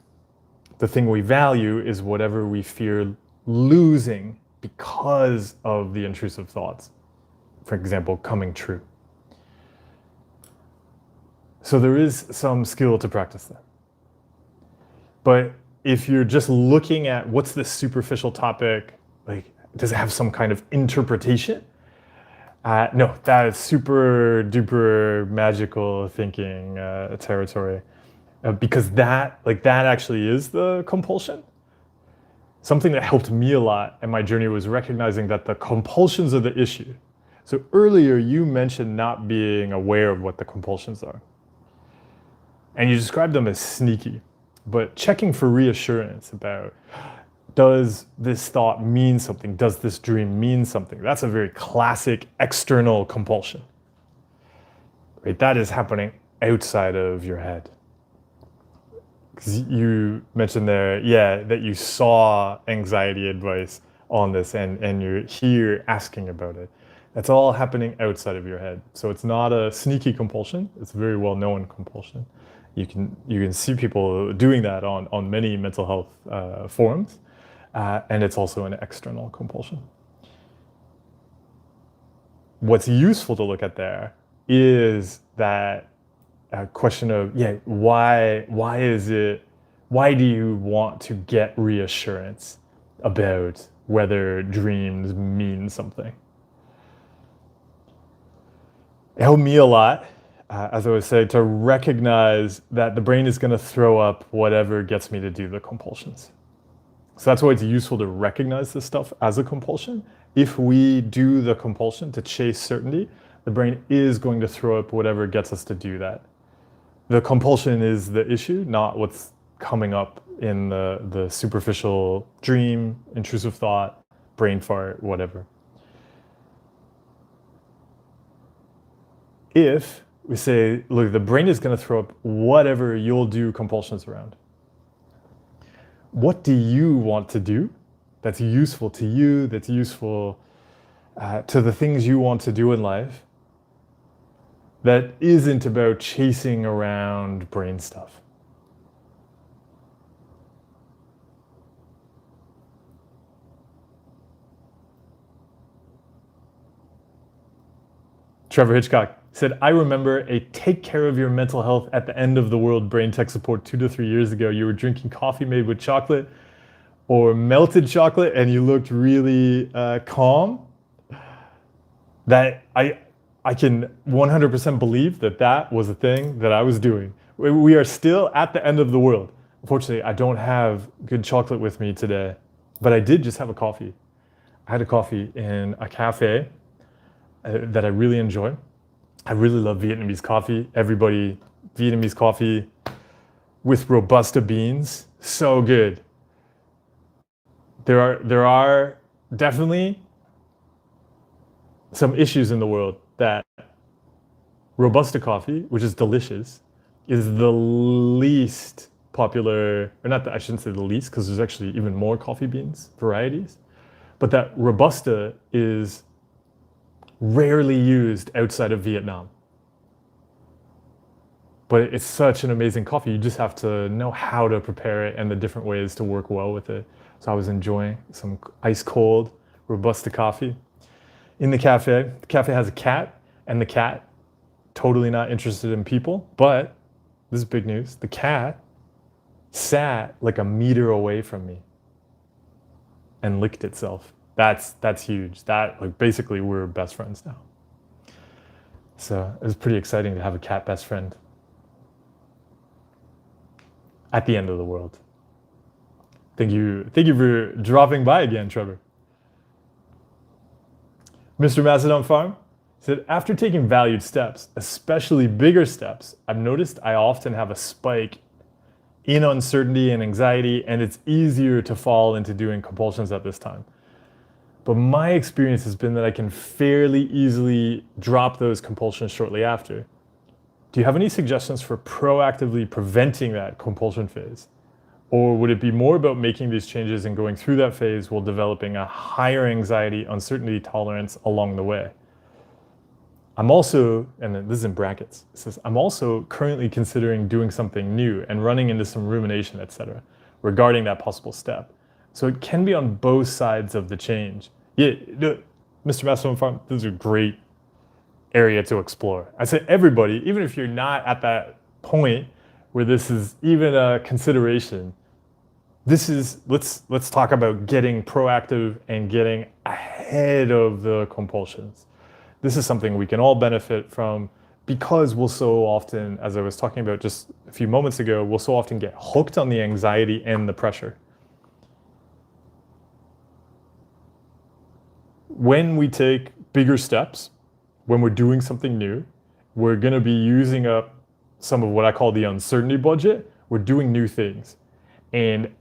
A: The thing we value is whatever we fear losing because of the intrusive thoughts. For example, coming true. So there is some skill to practice that. But if you're just looking at what's this superficial topic, like, does it have some kind of interpretation? No, that is super duper magical thinking territory. Because that actually is the compulsion. Something that helped me a lot in my journey was recognizing that the compulsions are the issue. So earlier you mentioned not being aware of what the compulsions are. And you described them as sneaky, but checking for reassurance about, does this thought mean something? Does this dream mean something? That's a very classic external compulsion. Right? That is happening outside of your head. Because you mentioned there, that you saw anxiety advice on this and you're here asking about it. That's all happening outside of your head. So it's not a sneaky compulsion. It's a very well-known compulsion. You can see people doing that on many mental health forums, and it's also an external compulsion. What's useful to look at there is that question of why do you want to get reassurance about whether dreams mean something? It helped me a lot, as I was saying, to recognize that the brain is going to throw up whatever gets me to do the compulsions. So that's why it's useful to recognize this stuff as a compulsion. If we do the compulsion to chase certainty, the brain is going to throw up whatever gets us to do that. The compulsion is the issue, not what's coming up in the superficial dream, intrusive thought, brain fart, whatever. If we say, look, the brain is going to throw up whatever you'll do compulsions around. What do you want to do that's useful to you, that's useful to the things you want to do in life, that isn't about chasing around brain stuff? Trevor Hitchcock said, I remember a take care of your mental health at the end of the world brain tech support 2 to 3 years ago. You were drinking coffee made with chocolate or melted chocolate and you looked really calm. That I can 100% believe that was a thing that I was doing. We are still at the end of the world. Unfortunately, I don't have good chocolate with me today, but I did just have a coffee. I had a coffee in a cafe that I really enjoy. I really love Vietnamese coffee. Everybody, Vietnamese coffee with Robusta beans, so good. There are definitely some issues in the world that Robusta coffee, which is delicious, is the least popular, or not that I shouldn't say the least, because there's actually even more coffee beans varieties, but that Robusta is rarely used outside of Vietnam. But it's such an amazing coffee. You just have to know how to prepare it and the different ways to work well with it. So I was enjoying some ice cold Robusta coffee in the cafe. The cafe has a cat, and the cat, totally not interested in people, but this is big news. The cat sat like a meter away from me and licked itself. That's huge. That, like, basically we're best friends now. So it was pretty exciting to have a cat best friend at the end of the world. Thank you for dropping by again, Trevor. Mr. Macedon Farm said, after taking valued steps, especially bigger steps, I've noticed I often have a spike in uncertainty and anxiety, and it's easier to fall into doing compulsions at this time. But my experience has been that I can fairly easily drop those compulsions shortly after. Do you have any suggestions for proactively preventing that compulsion phase? Or would it be more about making these changes and going through that phase while developing a higher anxiety, uncertainty tolerance along the way? I'm also, and this is in brackets, it says, I'm also currently considering doing something new and running into some rumination, etc., regarding that possible step. So it can be on both sides of the change. Yeah, Mr. Mastodon, this is a great area to explore. I say everybody, even if you're not at that point where this is even a consideration, let's talk about getting proactive and getting ahead of the compulsions. This is something we can all benefit from because we'll so often, as I was talking about just a few moments ago, we'll so often get hooked on the anxiety and the pressure. When we take bigger steps, when we're doing something new, we're going to be using up some of what I call the uncertainty budget. We're doing new things. And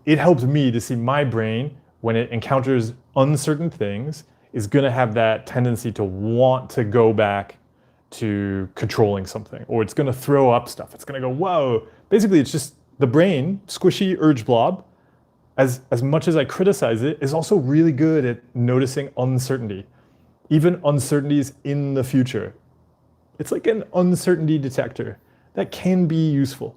A: it helps me to see my brain, when it encounters uncertain things, is going to have that tendency to want to go back to controlling something, or it's going to throw up stuff. It's going to go, whoa. Basically, it's just the brain, squishy urge blob, as much as I criticize it, is also really good at noticing uncertainty, even uncertainties in the future. It's like an uncertainty detector that can be useful.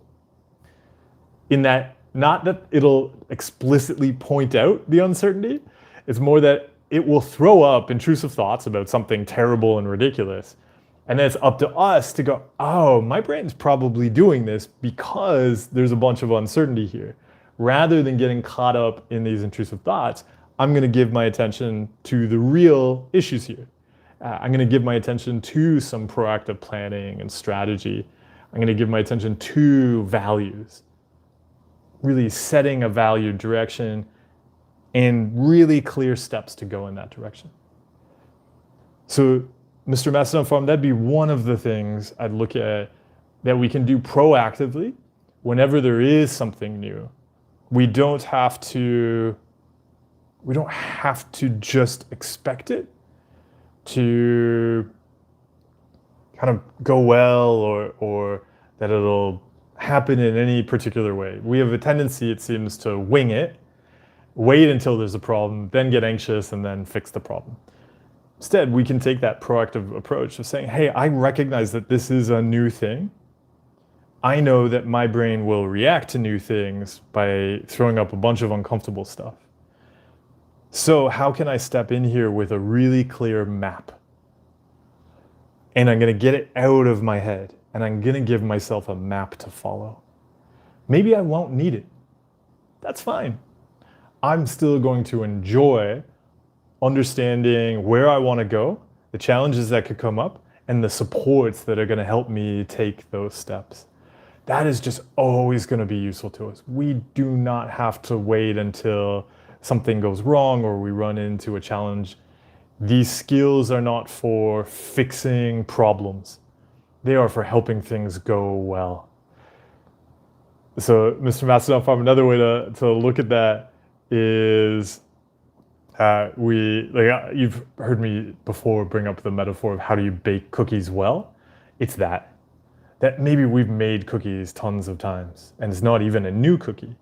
A: In that, not that it'll explicitly point out the uncertainty, it's more that it will throw up intrusive thoughts about something terrible and ridiculous. And then it's up to us to go, oh, my brain's probably doing this because there's a bunch of uncertainty here. Rather than getting caught up in these intrusive thoughts, I'm going to give my attention to the real issues here. I'm going to give my attention to some proactive planning and strategy. I'm going to give my attention to values, really setting a value direction and really clear steps to go in that direction. So, Mr. Mastodon Farm, that'd be one of the things I'd look at that we can do proactively whenever there is something new. We don't have to just expect it to kind of go well or that it'll happen in any particular way. We have a tendency, it seems, to wing it, wait until there's a problem, then get anxious, and then fix the problem. Instead, we can take that proactive approach of saying, hey, I recognize that this is a new thing. I know that my brain will react to new things by throwing up a bunch of uncomfortable stuff. So how can I step in here with a really clear map? And I'm going to get it out of my head, and I'm going to give myself a map to follow. Maybe I won't need it. That's fine. I'm still going to enjoy understanding where I want to go, the challenges that could come up, and the supports that are going to help me take those steps. That is just always going to be useful to us. We do not have to wait until something goes wrong or we run into a challenge. These skills are not for fixing problems. They are for helping things go well. So, Mr. Mastodon Farm, another way to look at that is you've heard me before bring up the metaphor of how do you bake cookies well? It's that maybe we've made cookies tons of times and it's not even a new cookie.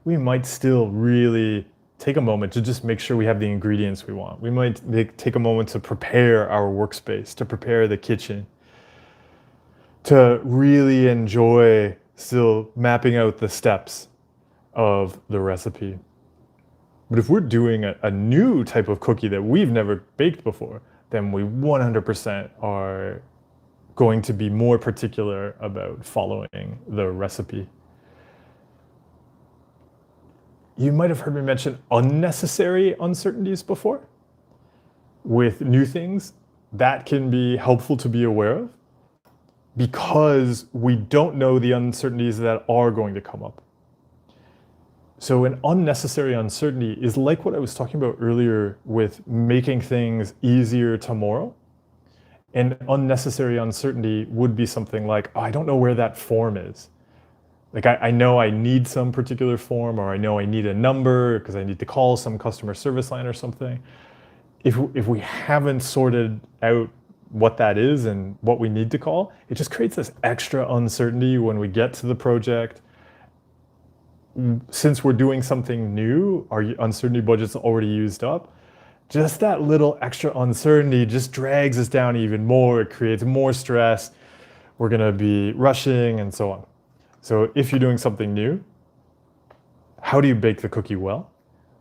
A: We might still really take a moment to just make sure we have the ingredients we want. We might take a moment to prepare our workspace, to prepare the kitchen, to really enjoy still mapping out the steps of the recipe. But if we're doing a new type of cookie that we've never baked before, then we 100% are going to be more particular about following the recipe. You might have heard me mention unnecessary uncertainties before. With new things, that can be helpful to be aware of because we don't know the uncertainties that are going to come up. So an unnecessary uncertainty is like what I was talking about earlier with making things easier tomorrow. An unnecessary uncertainty would be something like, oh, I don't know where that form is. Like I know I need some particular form, or I know I need a number because I need to call some customer service line or something. If we haven't sorted out what that is and what we need to call, it just creates this extra uncertainty when we get to the project. Since we're doing something new, our uncertainty budget's already used up. Just that little extra uncertainty just drags us down even more. It creates more stress. We're going to be rushing and so on. So if you're doing something new, how do you bake the cookie well?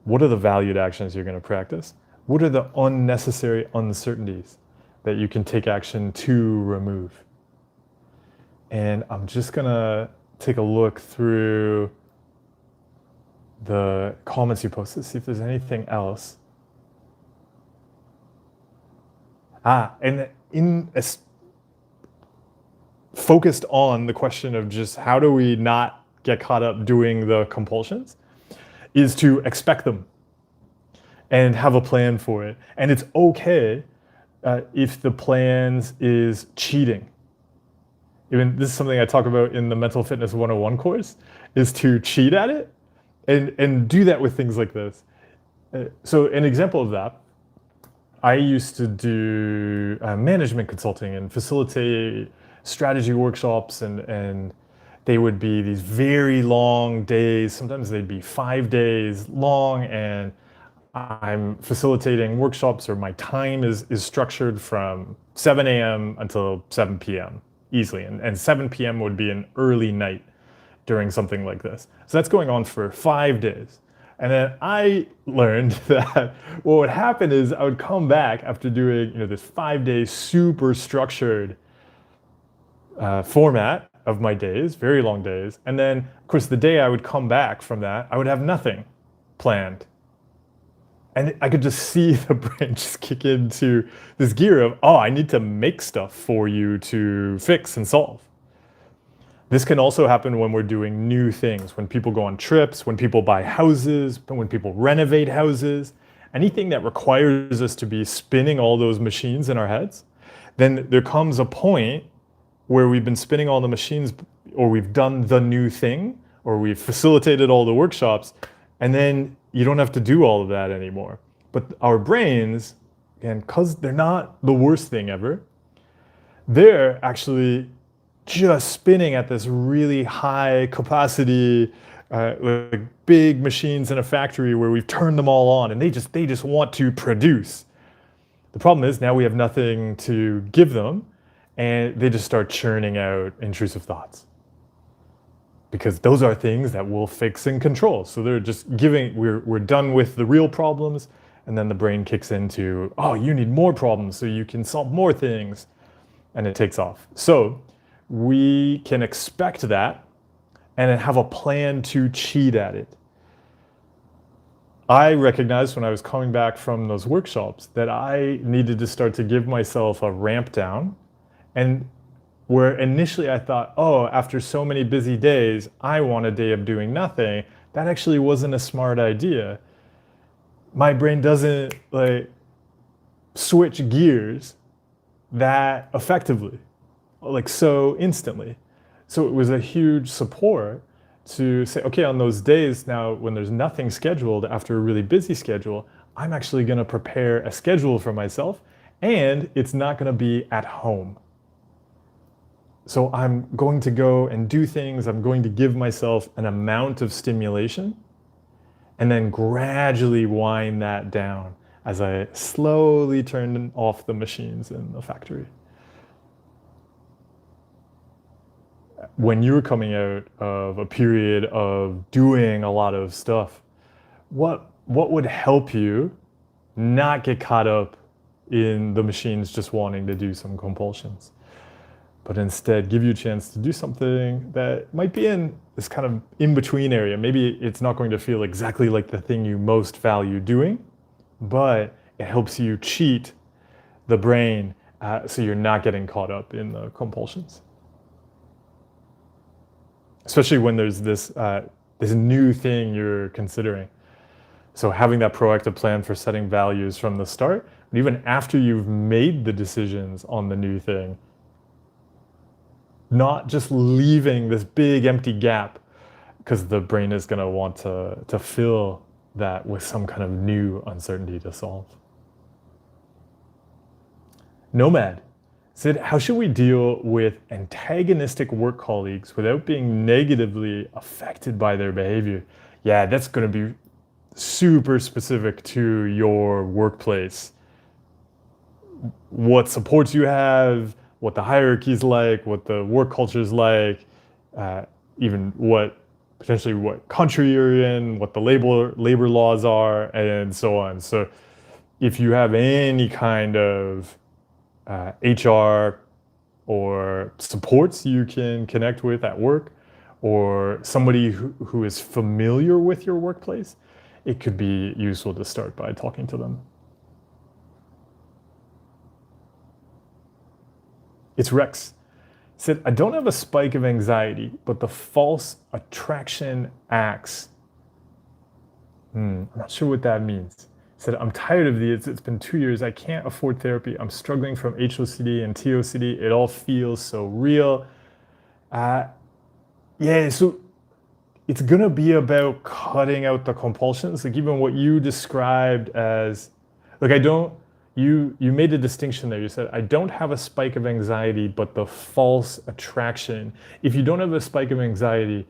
A: What are the valued actions you're going to practice? What are the unnecessary uncertainties that you can take action to remove? And I'm just going to take a look through the comments you posted, see if there's anything else. And focused on the question of just how do we not get caught up doing the compulsions, is to expect them and have a plan for it. And it's okay if the plans is cheating. Even this is something I talk about in the Mental Fitness 101 course, is to cheat at it and do that with things like this. So an example of that, I used to do management consulting and facilitate strategy workshops, and they would be these very long days. Sometimes they'd be 5 days long, and I'm facilitating workshops, or my time is structured from 7 a.m. until 7 p.m. easily. And 7 p.m. would be an early night during something like this. So that's going on for 5 days. And then I learned that what would happen is I would come back after doing this 5 day super structured format of my days, very long days. And then, of course, the day I would come back from that, I would have nothing planned. And I could just see the brain just kick into this gear of, oh, I need to make stuff for you to fix and solve. This can also happen when we're doing new things, when people go on trips, when people buy houses, when people renovate houses, anything that requires us to be spinning all those machines in our heads. Then there comes a point where we've been spinning all the machines, or we've done the new thing, or we've facilitated all the workshops, and then you don't have to do all of that anymore. But our brains, again, because they're not the worst thing ever, they're actually just spinning at this really high capacity, like big machines in a factory where we've turned them all on, and they just want to produce. The problem is now we have nothing to give them, and they just start churning out intrusive thoughts, because those are things that we'll fix and control. So they're just giving, we're done with the real problems, and then the brain kicks into, oh, you need more problems so you can solve more things, and it takes off. So we can expect that and then have a plan to cheat at it. I recognized when I was coming back from those workshops that I needed to start to give myself a ramp down. And where initially I thought, oh, after so many busy days, I want a day of doing nothing, that actually wasn't a smart idea. My brain doesn't switch gears that effectively, so instantly. So it was a huge support to say, okay, on those days now when there's nothing scheduled after a really busy schedule, I'm actually going to prepare a schedule for myself, and it's not going to be at home. So I'm going to go and do things. I'm going to give myself an amount of stimulation and then gradually wind that down as I slowly turn off the machines in the factory. When you're coming out of a period of doing a lot of stuff, what would help you not get caught up in the machines just wanting to do some compulsions, but instead give you a chance to do something that might be in this kind of in-between area? Maybe it's not going to feel exactly like the thing you most value doing, but it helps you cheat the brain so you're not getting caught up in the compulsions. Especially when there's this new thing you're considering. So having that proactive plan for setting values from the start, and even after you've made the decisions on the new thing, not just leaving this big empty gap because the brain is going to want to fill that with some kind of new uncertainty to solve. Nomad said, how should we deal with antagonistic work colleagues without being negatively affected by their behavior? Yeah, that's going to be super specific to your workplace. What supports you have, what the hierarchy is like, what the work culture is like, even potentially what country you're in, what the labor laws are, and so on. So if you have any kind of HR or supports you can connect with at work, or somebody who is familiar with your workplace, it could be useful to start by talking to them. It's Rex. Said, I don't have a spike of anxiety, but the false attraction acts. I'm not sure what that means. Said, I'm tired of these. It's been 2 years. I can't afford therapy. I'm struggling from HOCD and TOCD. It all feels so real. Yeah, so it's going to be about cutting out the compulsions. Like even what you described as, like you made a distinction there. You said, I don't have a spike of anxiety, but the false attraction. If you don't have a spike of anxiety,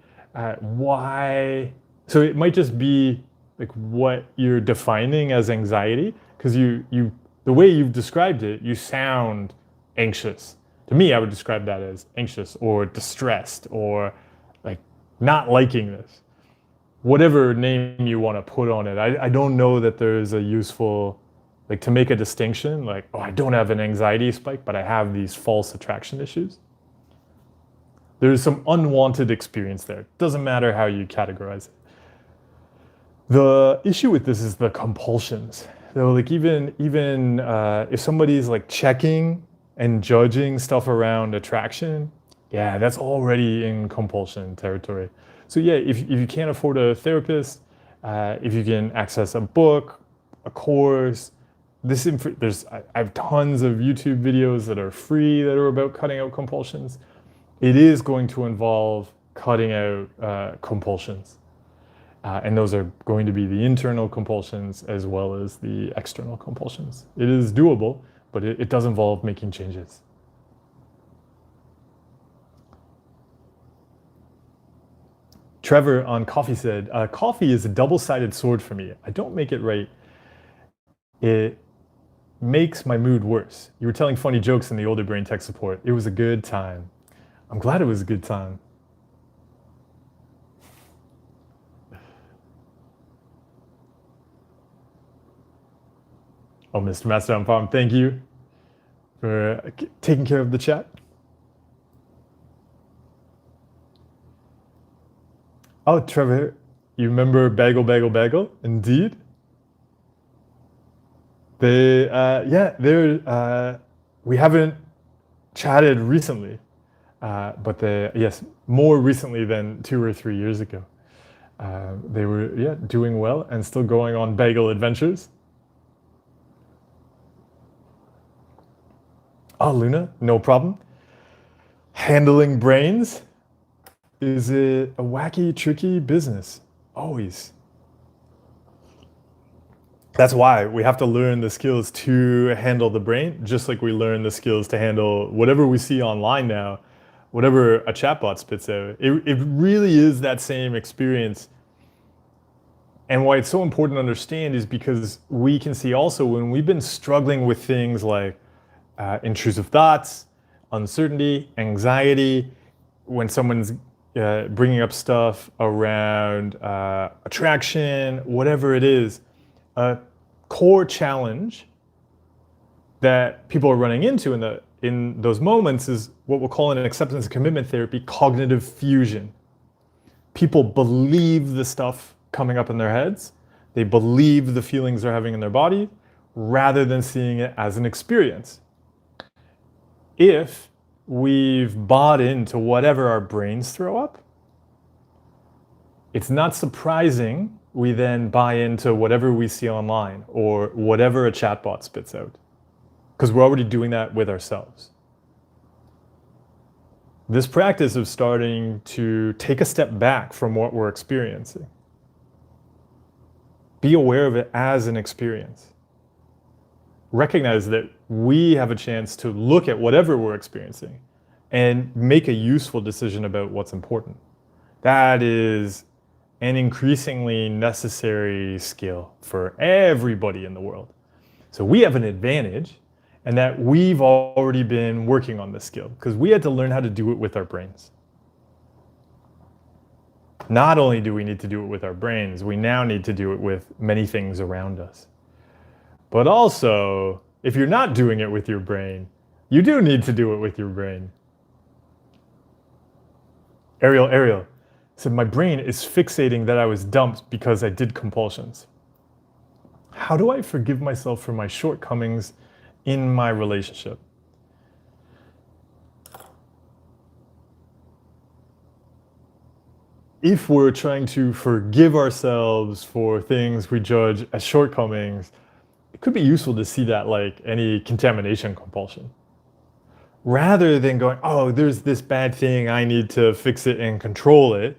A: why? So it might just be like what you're defining as anxiety, because the way you've described it, you sound anxious. To me, I would describe that as anxious or distressed or like not liking this. Whatever name you want to put on it. I don't know that there's a useful, like to make a distinction, like, oh, I don't have an anxiety spike, but I have these false attraction issues. There's some unwanted experience there. Doesn't matter how you categorize it. The issue with this is the compulsions. So like even if somebody's like checking and judging stuff around attraction, yeah, that's already in compulsion territory. So yeah, if you can't afford a therapist, if you can access a book, a course, I have tons of YouTube videos that are free that are about cutting out compulsions. It is going to involve cutting out compulsions. And those are going to be the internal compulsions as well as the external compulsions. It is doable, but it does involve making changes. Trevor on Coffee said, coffee is a double-sided sword for me. I don't make it right. It makes my mood worse. You were telling funny jokes in the Older Brain Tech support. It was a good time. I'm glad it was a good time. Oh, Mr. Mastodon Farm, thank you for taking care of the chat. Oh, Trevor, you remember Bagel Bagel Bagel? Indeed. We haven't chatted recently, but yes, more recently than 2 or 3 years ago. They were doing well and still going on bagel adventures. Oh, Luna, no problem. Handling brains, is it a wacky, tricky business? Always. That's why we have to learn the skills to handle the brain, just like we learn the skills to handle whatever we see online now, whatever a chatbot spits out. It really is that same experience. And why it's so important to understand is because we can see also when we've been struggling with things like intrusive thoughts, uncertainty, anxiety, when someone's bringing up stuff around attraction, whatever it is, a core challenge that people are running into in those moments is what we'll call in an acceptance and commitment therapy, cognitive fusion. People believe the stuff coming up in their heads. They believe the feelings they're having in their body rather than seeing it as an experience. If we've bought into whatever our brains throw up, it's not surprising we then buy into whatever we see online or whatever a chatbot spits out, because we're already doing that with ourselves. this practice of starting to take a step back from what we're experiencing. Be aware of it as an experience. Recognize that we have a chance to look at whatever we're experiencing and make a useful decision about what's important. That is an increasingly necessary skill for everybody in the world. So we have an advantage, and that we've already been working on this skill because we had to learn how to do it with our brains. Not only do we need to do it with our brains, we now need to do it with many things around us. But also, if you're not doing it with your brain, you do need to do it with your brain. Ariel said, my brain is fixating that I was dumped because I did compulsions. How do I forgive myself for my shortcomings in my relationship? If we're trying to forgive ourselves for things we judge as shortcomings, it could be useful to see that like any contamination compulsion. Rather than going, oh, there's this bad thing, I need to fix it and control it,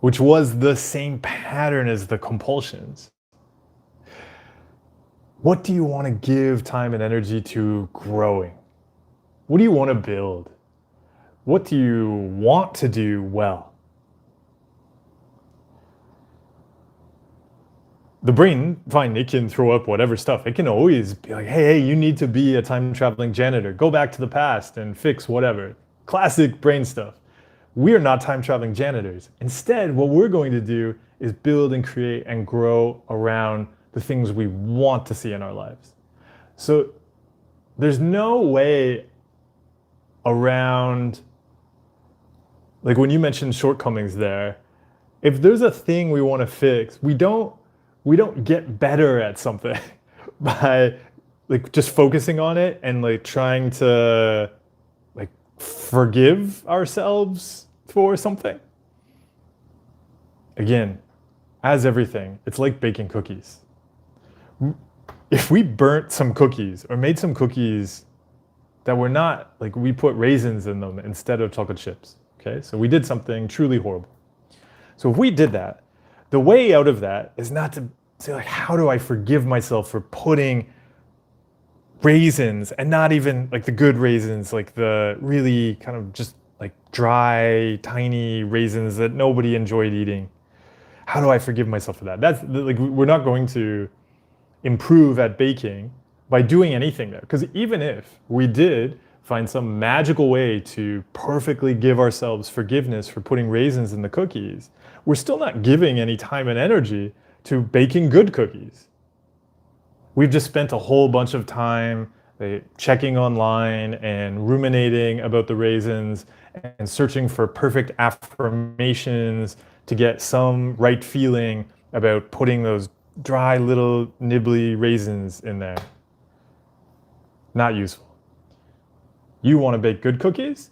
A: which was the same pattern as the compulsions. What do you want to give time and energy to growing? What do you want to build? What do you want to do well? The brain, fine, it can throw up whatever stuff. It can always be like, hey, you need to be a time-traveling janitor. Go back to the past and fix whatever. Classic brain stuff. We are not time-traveling janitors. Instead, what we're going to do is build and create and grow around the things we want to see in our lives. So there's no way around, like when you mentioned shortcomings there, if there's a thing we want to fix, we don't get better at something by like just focusing on it and like trying to like forgive ourselves for something. Again, as everything, it's like baking cookies. If we burnt some cookies or made some cookies that were not, like we put raisins in them instead of chocolate chips, okay? So we did something truly horrible. So if we did that, the way out of that is not to say like, how do I forgive myself for putting raisins, and not even like the good raisins, like the really kind of just like dry, tiny raisins that nobody enjoyed eating. How do I forgive myself for that? That's like, we're not going to improve at baking by doing anything there. Because even if we did find some magical way to perfectly give ourselves forgiveness for putting raisins in the cookies, we're still not giving any time and energy to baking good cookies. We've just spent a whole bunch of time checking online and ruminating about the raisins and searching for perfect affirmations to get some right feeling about putting those dry little nibbly raisins in there. Not useful. You want to bake good cookies?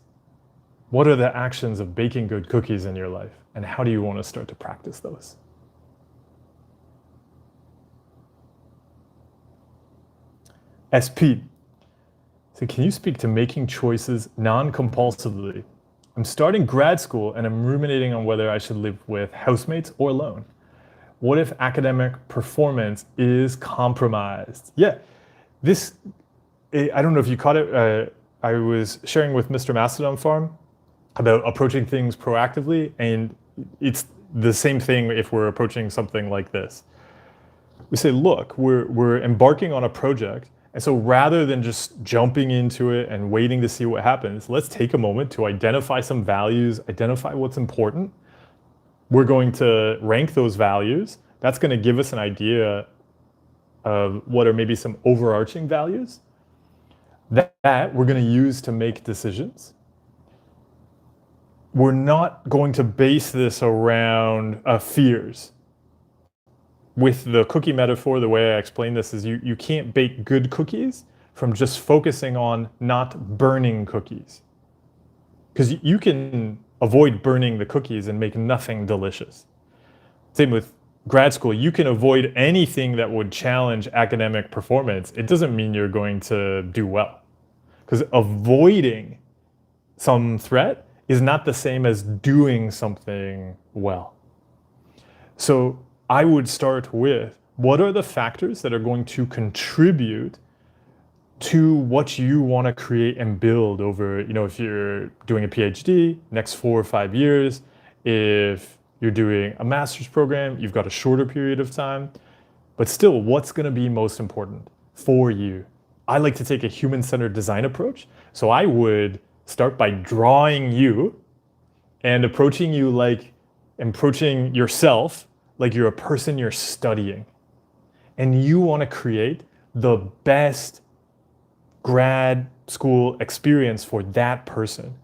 A: What are the actions of baking good cookies in your life? And how do you want to start to practice those? SP. So can you speak to making choices non-compulsively? I'm starting grad school and I'm ruminating on whether I should live with housemates or alone. What if academic performance is compromised? Yeah, this, I don't know if you caught it. I was sharing with Mr. Mastodon Farm about approaching things proactively, and it's the same thing if we're approaching something like this. We say, look, we're embarking on a project, and so rather than just jumping into it and waiting to see what happens, let's take a moment to identify some values, identify what's important. We're going to rank those values. That's going to give us an idea of what are maybe some overarching values that we're going to use to make decisions. We're not going to base this around fears. With the cookie metaphor, the way I explain this is you can't bake good cookies from just focusing on not burning cookies. Because you can avoid burning the cookies and make nothing delicious. Same with grad school. You can avoid anything that would challenge academic performance. It doesn't mean you're going to do well. Because avoiding some threat is not the same as doing something well. So I would start with, what are the factors that are going to contribute to what you want to create and build over, if you're doing a PhD, next 4 or 5 years, if you're doing a master's program, you've got a shorter period of time, but still, what's going to be most important for you? I like to take a human-centered design approach. So I would start by drawing you and approaching yourself like you're a person you're studying. And you want to create the best grad school experience for that person.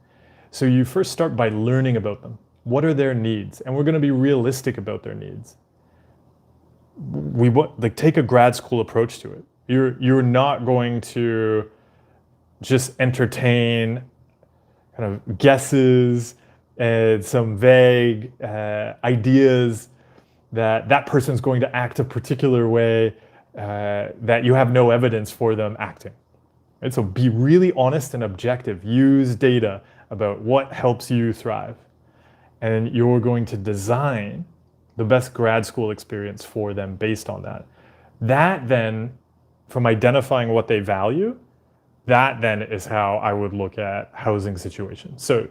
A: So you first start by learning about them. What are their needs? And we're going to be realistic about their needs. Take a grad school approach to it. You're not going to just entertain kind of guesses and some vague ideas that person's going to act a particular way that you have no evidence for them acting. Right? So be really honest and objective. Use data about what helps you thrive. And you're going to design the best grad school experience for them based on that. That then, from identifying what they value, that then is how I would look at housing situations. So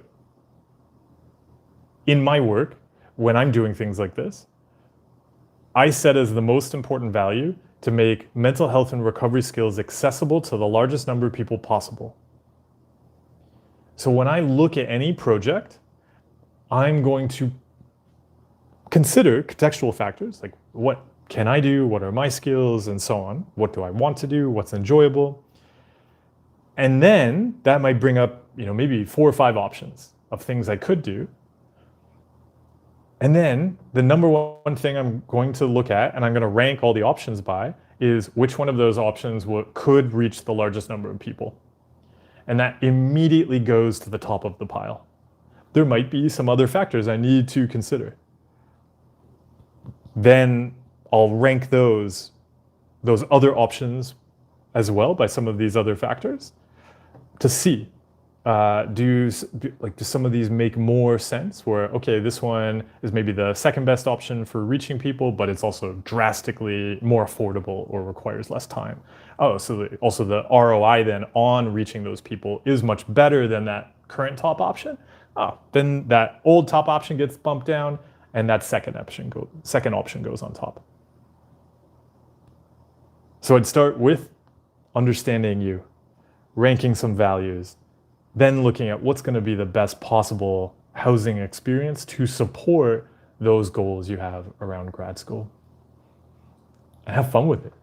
A: in my work, when I'm doing things like this, I set as the most important value to make mental health and recovery skills accessible to the largest number of people possible. So when I look at any project, I'm going to consider contextual factors like what can I do, what are my skills, and so on. What do I want to do, what's enjoyable? And then that might bring up, maybe 4 or 5 options of things I could do. And then the number one thing I'm going to look at, and I'm going to rank all the options by, is which one of those options could reach the largest number of people. And that immediately goes to the top of the pile. There might be some other factors I need to consider. Then I'll rank those other options as well by some of these other factors to see, do some of these make more sense where, okay, this one is maybe the second best option for reaching people, but it's also drastically more affordable or requires less time. So also the ROI then on reaching those people is much better than that current top option. Then that old top option gets bumped down and that second option goes on top. So I'd start with understanding you, ranking some values, then looking at what's going to be the best possible housing experience to support those goals you have around grad school. And have fun with it.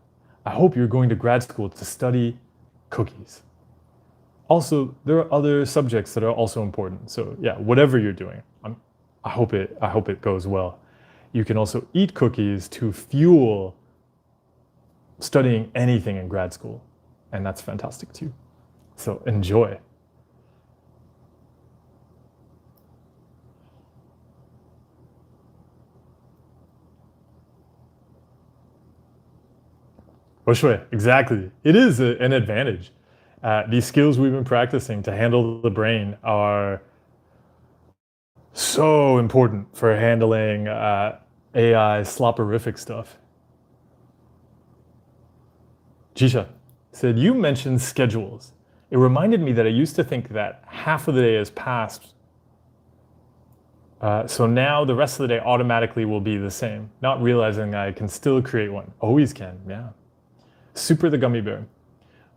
A: I hope you're going to grad school to study cookies. Also, there are other subjects that are also important. So yeah, whatever you're doing, I hope it goes well. You can also eat cookies to fuel studying anything in grad school. And that's fantastic too. So enjoy. Oshwe, exactly. It is an advantage. These skills we've been practicing to handle the brain are so important for handling AI slopperific stuff. Jisha said, you mentioned schedules. It reminded me that I used to think that half of the day has passed. So now the rest of the day automatically will be the same, not realizing I can still create one. Always can, yeah. Super the gummy bear.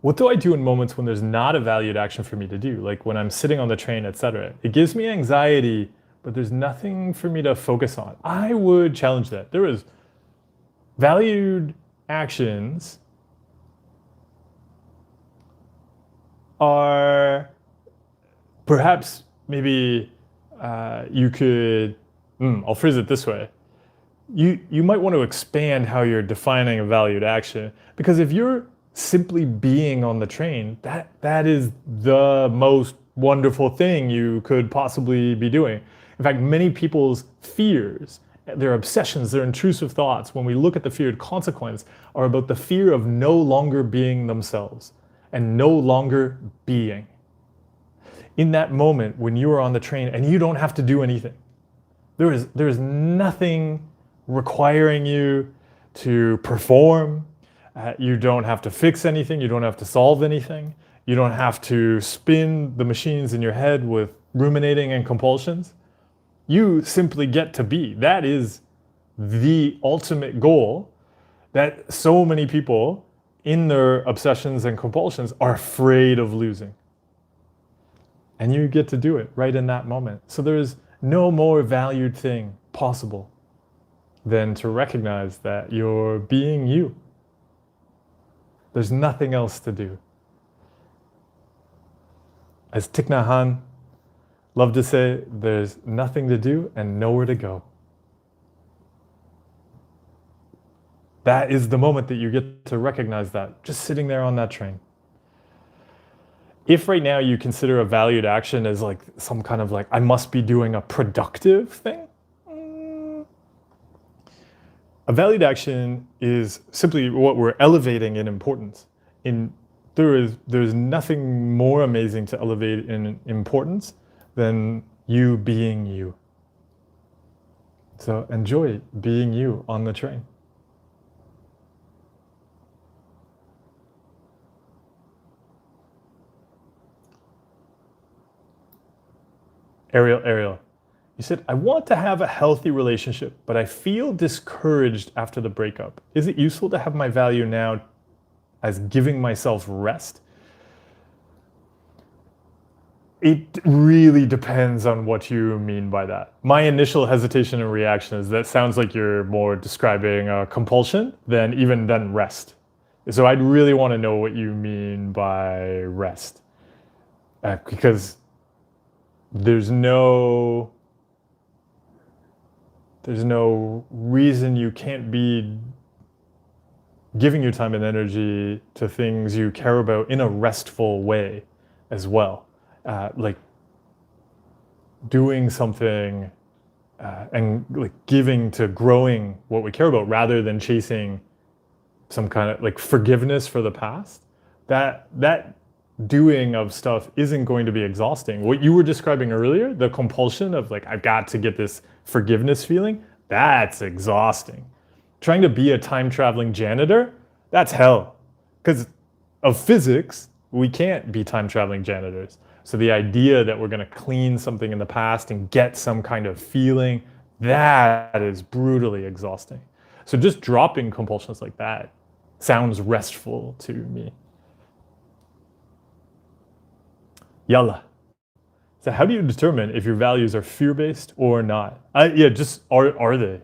A: What do I do in moments when there's not a valued action for me to do? Like when I'm sitting on the train, etc. It gives me anxiety, but there's nothing for me to focus on. I would challenge that. There is valued actions are perhaps maybe you could, I'll phrase it this way. You might want to expand how you're defining a valued action, because if you're simply being on the train, that is the most wonderful thing you could possibly be doing. In fact, many people's fears, their obsessions, their intrusive thoughts, when we look at the feared consequence, are about the fear of no longer being themselves and no longer being. in that moment when you are on the train and you don't have to do anything. There is nothing requiring you to perform. You don't have to fix anything. You don't have to solve anything. You don't have to spin the machines in your head with ruminating and compulsions. You simply get to be. That is the ultimate goal that so many people in their obsessions and compulsions are afraid of losing. And you get to do it right in that moment. So there is no more valued thing possible than to recognize that you're being you. There's nothing else to do. As Thich Nhat Hanh loved to say, there's nothing to do and nowhere to go. That is the moment that you get to recognize that, just sitting there on that train. If right now you consider a valued action as like some kind of like, I must be doing a productive thing, a valued action is simply what we're elevating in importance. There's nothing more amazing to elevate in importance than you being you. So enjoy being you on the train. Ariel, you said, I want to have a healthy relationship, but I feel discouraged after the breakup. Is it useful to have my value now as giving myself rest? It really depends on what you mean by that. My initial hesitation and reaction is that sounds like you're more describing a compulsion than rest. So I'd really want to know what you mean by rest. Because there's no reason you can't be giving your time and energy to things you care about in a restful way as well. Like doing something and like giving to growing what we care about rather than chasing some kind of like forgiveness for the past. That doing of stuff isn't going to be exhausting. What you were describing earlier, the compulsion of like, I've got to get this forgiveness feeling, that's exhausting. Trying to be a time traveling janitor, that's hell. Because of physics, we can't be time traveling janitors. So the idea that we're going to clean something in the past and get some kind of feeling, that is brutally exhausting. So just dropping compulsions like that sounds restful to me. Yalla. So how do you determine if your values are fear-based or not? Just are they?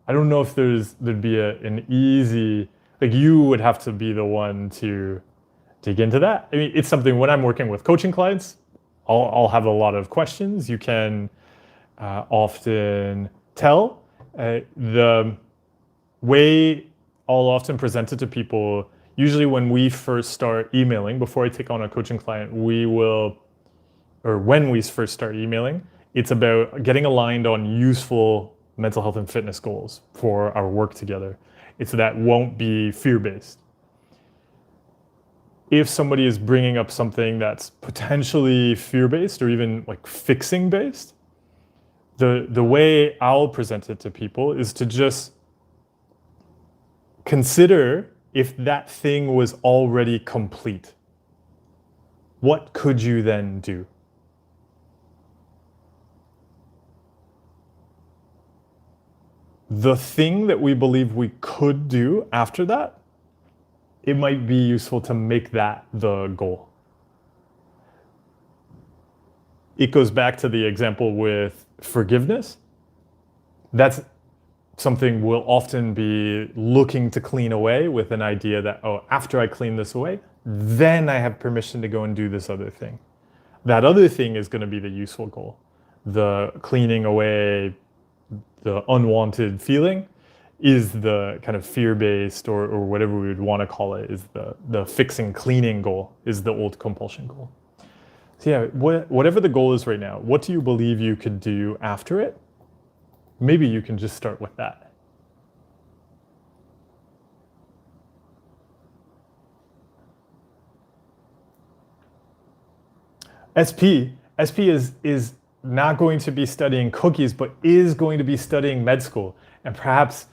A: I don't know if there'd be an easy, like you would have to be the one to dig into that. I mean, it's something when I'm working with coaching clients, I'll have a lot of questions. You can often tell. The way I'll often present it to people, usually when we first start emailing, before I take on a coaching client, when we first start emailing, it's about getting aligned on useful mental health and fitness goals for our work together. That won't be fear-based. If somebody is bringing up something that's potentially fear-based or even like fixing-based, the way I'll present it to people is to just consider if that thing was already complete. What could you then do? The thing that we believe we could do after that, it might be useful to make that the goal. It goes back to the example with forgiveness. That's something we'll often be looking to clean away with an idea that, oh, after I clean this away, then I have permission to go and do this other thing. That other thing is going to be the useful goal. The cleaning away the unwanted feeling is the kind of fear-based or whatever we would want to call it, is the fixing, cleaning goal, is the old compulsion goal. So yeah, whatever the goal is right now, what do you believe you could do after it? Maybe you can just start with that. SP is not going to be studying cookies, but is going to be studying med school. And perhaps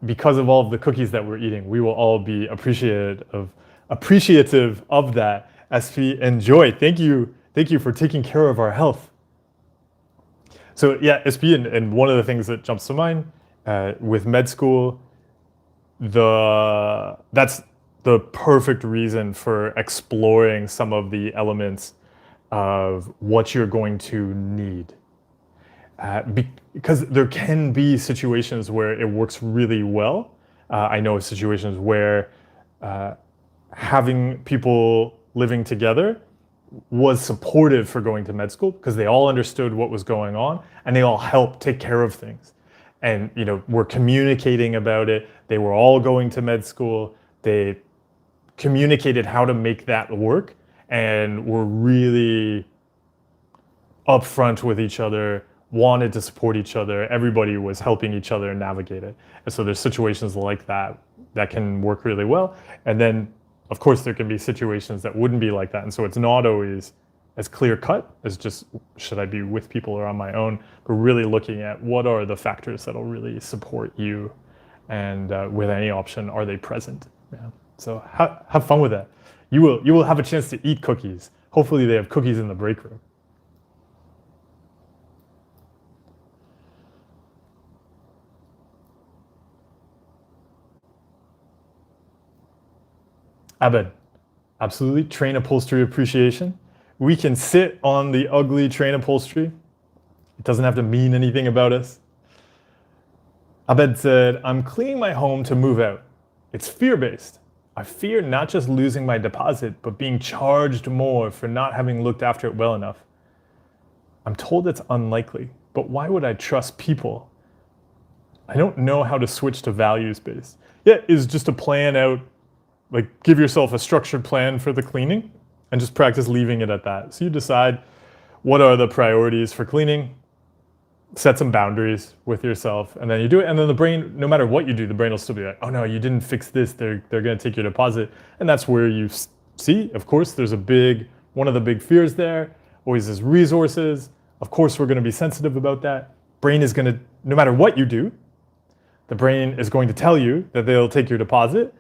A: because of all of the cookies that we're eating, we will all be appreciative of that. SP, enjoy. Thank you for taking care of our health. So yeah, SP, and one of the things that jumps to mind with med school, that's the perfect reason for exploring some of the elements of what you're going to need. Because there can be situations where it works really well. I know of situations where having people living together was supportive for going to med school because they all understood what was going on and they all helped take care of things. And were communicating about it. They were all going to med school. They communicated how to make that work and were really upfront with each other, wanted to support each other. Everybody was helping each other navigate it. And so there's situations like that can work really well. And then, of course, there can be situations that wouldn't be like that. And so it's not always as clear cut as just, should I be with people or on my own? But really looking at what are the factors that'll really support you, and with any option, are they present? Yeah. So have fun with that. You will have a chance to eat cookies. Hopefully they have cookies in the break room. Abed, absolutely. Train upholstery appreciation. We can sit on the ugly train upholstery. It doesn't have to mean anything about us. Abed said, I'm cleaning my home to move out. It's fear-based. I fear not just losing my deposit, but being charged more for not having looked after it well enough. I'm told it's unlikely, but why would I trust people? I don't know how to switch to values-based. Yeah, is just to plan out, like give yourself a structured plan for the cleaning and just practice leaving it at that. So you decide what are the priorities for cleaning, set some boundaries with yourself, and then you do it. And then the brain, no matter what you do, the brain will still be like, oh no, you didn't fix this. They're going to take your deposit. And that's where you see, of course, there's one of the big fears there, always is resources. Of course, we're going to be sensitive about that. Brain is going to, no matter what you do, the brain is going to tell you that they'll take your deposit.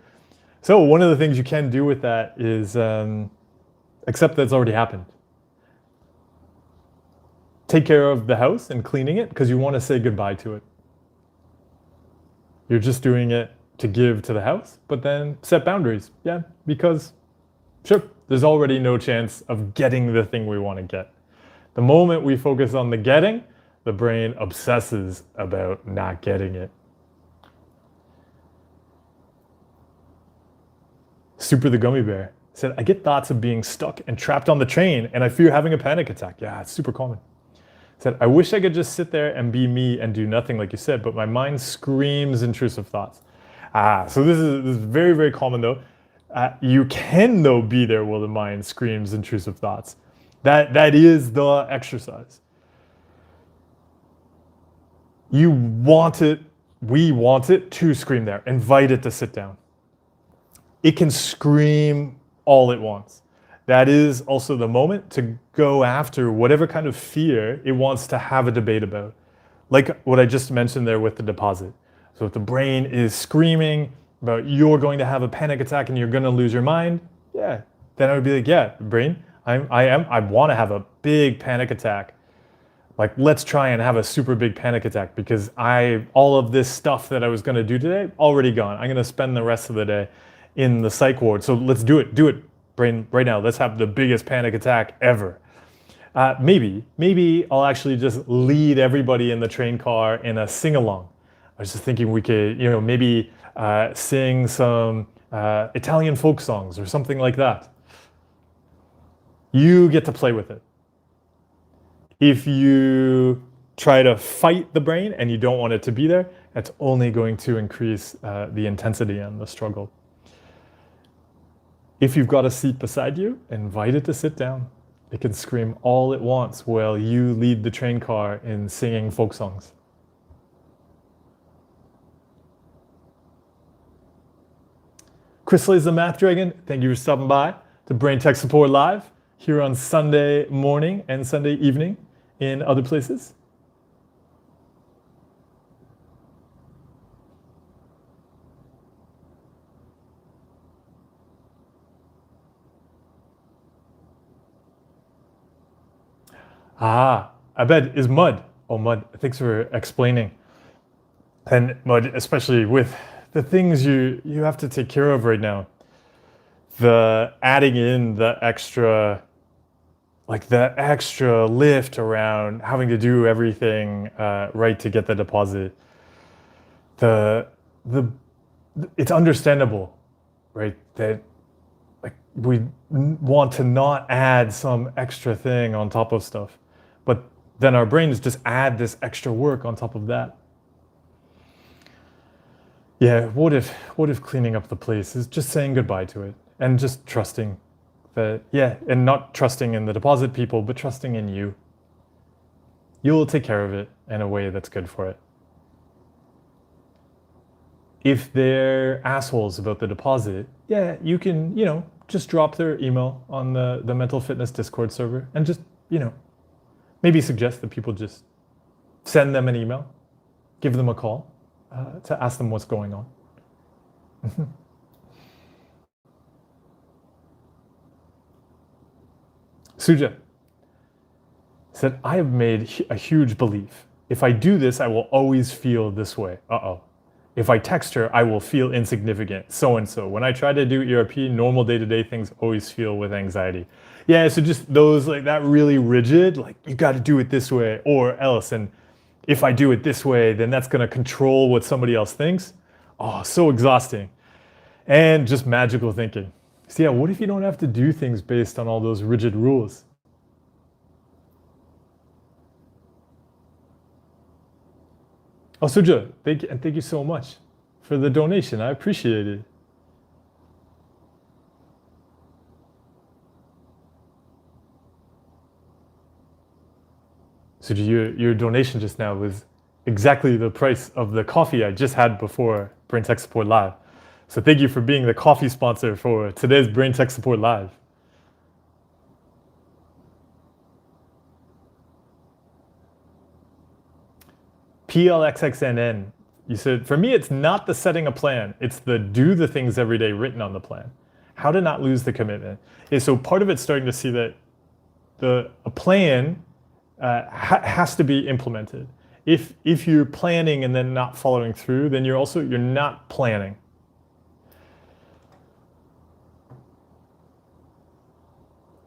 A: So one of the things you can do with that is accept that's already happened. Take care of the house and cleaning it because you want to say goodbye to it. You're just doing it to give to the house, but then set boundaries. Yeah, because sure, there's already no chance of getting the thing we want to get. The moment we focus on the getting, the brain obsesses about not getting it. Super the Gummy Bear said, I get thoughts of being stuck and trapped on the train and I fear having a panic attack. Yeah, it's super common. Said, I wish I could just sit there and be me and do nothing like you said, but my mind screams intrusive thoughts. So this is very, very common though. You can though be there while the mind screams intrusive thoughts. That is the exercise. We want it to scream there. Invite it to sit down. It can scream all it wants. That is also the moment to go after whatever kind of fear it wants to have a debate about. Like what I just mentioned there with the deposit. So if the brain is screaming about you're going to have a panic attack and you're going to lose your mind, yeah, then I would be like, yeah, brain, I want to have a big panic attack. Like, let's try and have a super big panic attack because all of this stuff that I was going to do today, already gone. I'm going to spend the rest of the day in the psych ward. So let's do it, brain, right now. Let's have the biggest panic attack ever. Maybe I'll actually just lead everybody in the train car in a sing-along. I was just thinking we could, maybe sing some Italian folk songs or something like that. You get to play with it. If you try to fight the brain and you don't want it to be there, that's only going to increase the intensity and the struggle. If you've got a seat beside you, invite it to sit down. It can scream all it wants while you lead the train car in singing folk songs. Chris Lays the Math Dragon, thank you for stopping by to Brain Tech Support Live here on Sunday morning and Sunday evening in other places? Abed is Mud. Oh, Mud, thanks for explaining. And Mud, especially with the things you have to take care of right now, the adding in the extra, like the extra lift around having to do everything right to get the deposit. The it's understandable, right? That like we want to not add some extra thing on top of stuff, but then our brains just add this extra work on top of that. Yeah, what if cleaning up the place is just saying goodbye to it and just trusting that, yeah, and not trusting in the deposit people, but trusting in you. You'll take care of it in a way that's good for it. If they're assholes about the deposit, yeah, you can, just drop their email on the mental fitness Discord server and just, maybe suggest that people just send them an email, give them a call to ask them what's going on. Suja said, I have made a huge belief. If I do this, I will always feel this way. Uh-oh. If I text her, I will feel insignificant, so and so. When I try to do ERP, normal day-to-day things always feel with anxiety. Yeah, so just those like that really rigid, like you got to do it this way or else. And if I do it this way, then that's going to control what somebody else thinks. Oh, so exhausting. And just magical thinking. So yeah, what if you don't have to do things based on all those rigid rules? Oh, Suja, thank you so much for the donation. I appreciate it. Suja, your donation just now was exactly the price of the coffee I just had before Brain Tech Support Live. So thank you for being the coffee sponsor for today's Brain Tech Support Live. PLXXNN, you said, for me, it's not the setting a plan. It's the do the things every day written on the plan. How to not lose the commitment. Yeah, so part of it's starting to see that a plan has to be implemented. If you're planning and then not following through, then you're not planning.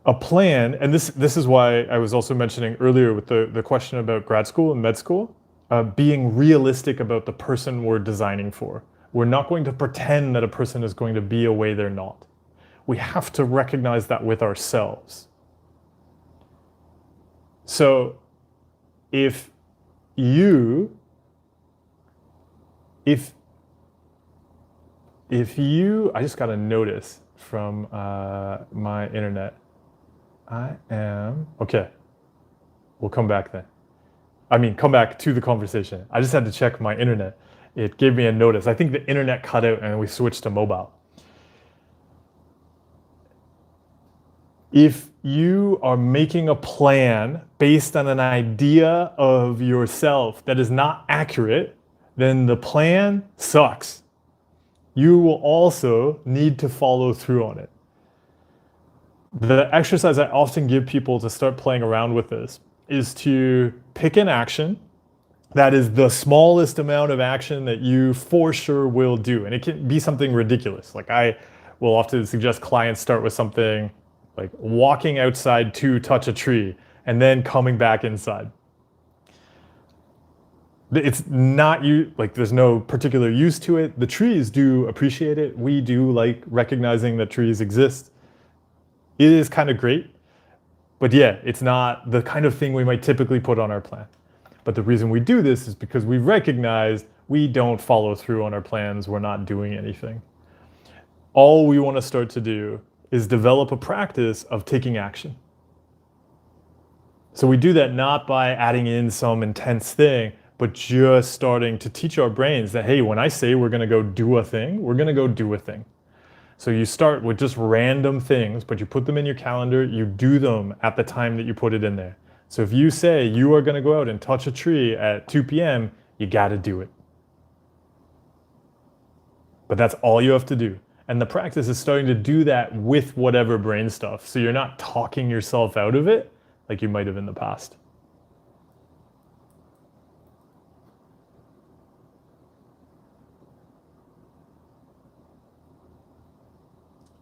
A: A plan, and this is why I was also mentioning earlier with the question about grad school and med school, being realistic about the person we're designing for. We're not going to pretend that a person is going to be a way they're not. We have to recognize that with ourselves. So if you, I just got a notice from my internet. Okay. We'll come back then. Come back to the conversation. I just had to check my internet. It gave me a notice. I think the internet cut out and we switched to mobile. If you are making a plan based on an idea of yourself that is not accurate, then the plan sucks. You will also need to follow through on it. The exercise I often give people to start playing around with this is to pick an action that is the smallest amount of action that you for sure will do. And it can be something ridiculous. Like I will often suggest clients start with something like walking outside to touch a tree and then coming back inside. It's not there's no particular use to it. The trees do appreciate it. We do like recognizing that trees exist. It is kind of great. But yeah, it's not the kind of thing we might typically put on our plan. But the reason we do this is because we recognize we don't follow through on our plans. We're not doing anything. All we want to start to do is develop a practice of taking action. So we do that not by adding in some intense thing, but just starting to teach our brains that, hey, when I say we're going to go do a thing, we're going to go do a thing. So you start with just random things, but you put them in your calendar, you do them at the time that you put it in there. So if you say you are going to go out and touch a tree at 2 p.m., you got to do it. But that's all you have to do. And the practice is starting to do that with whatever brain stuff. So you're not talking yourself out of it like you might have in the past.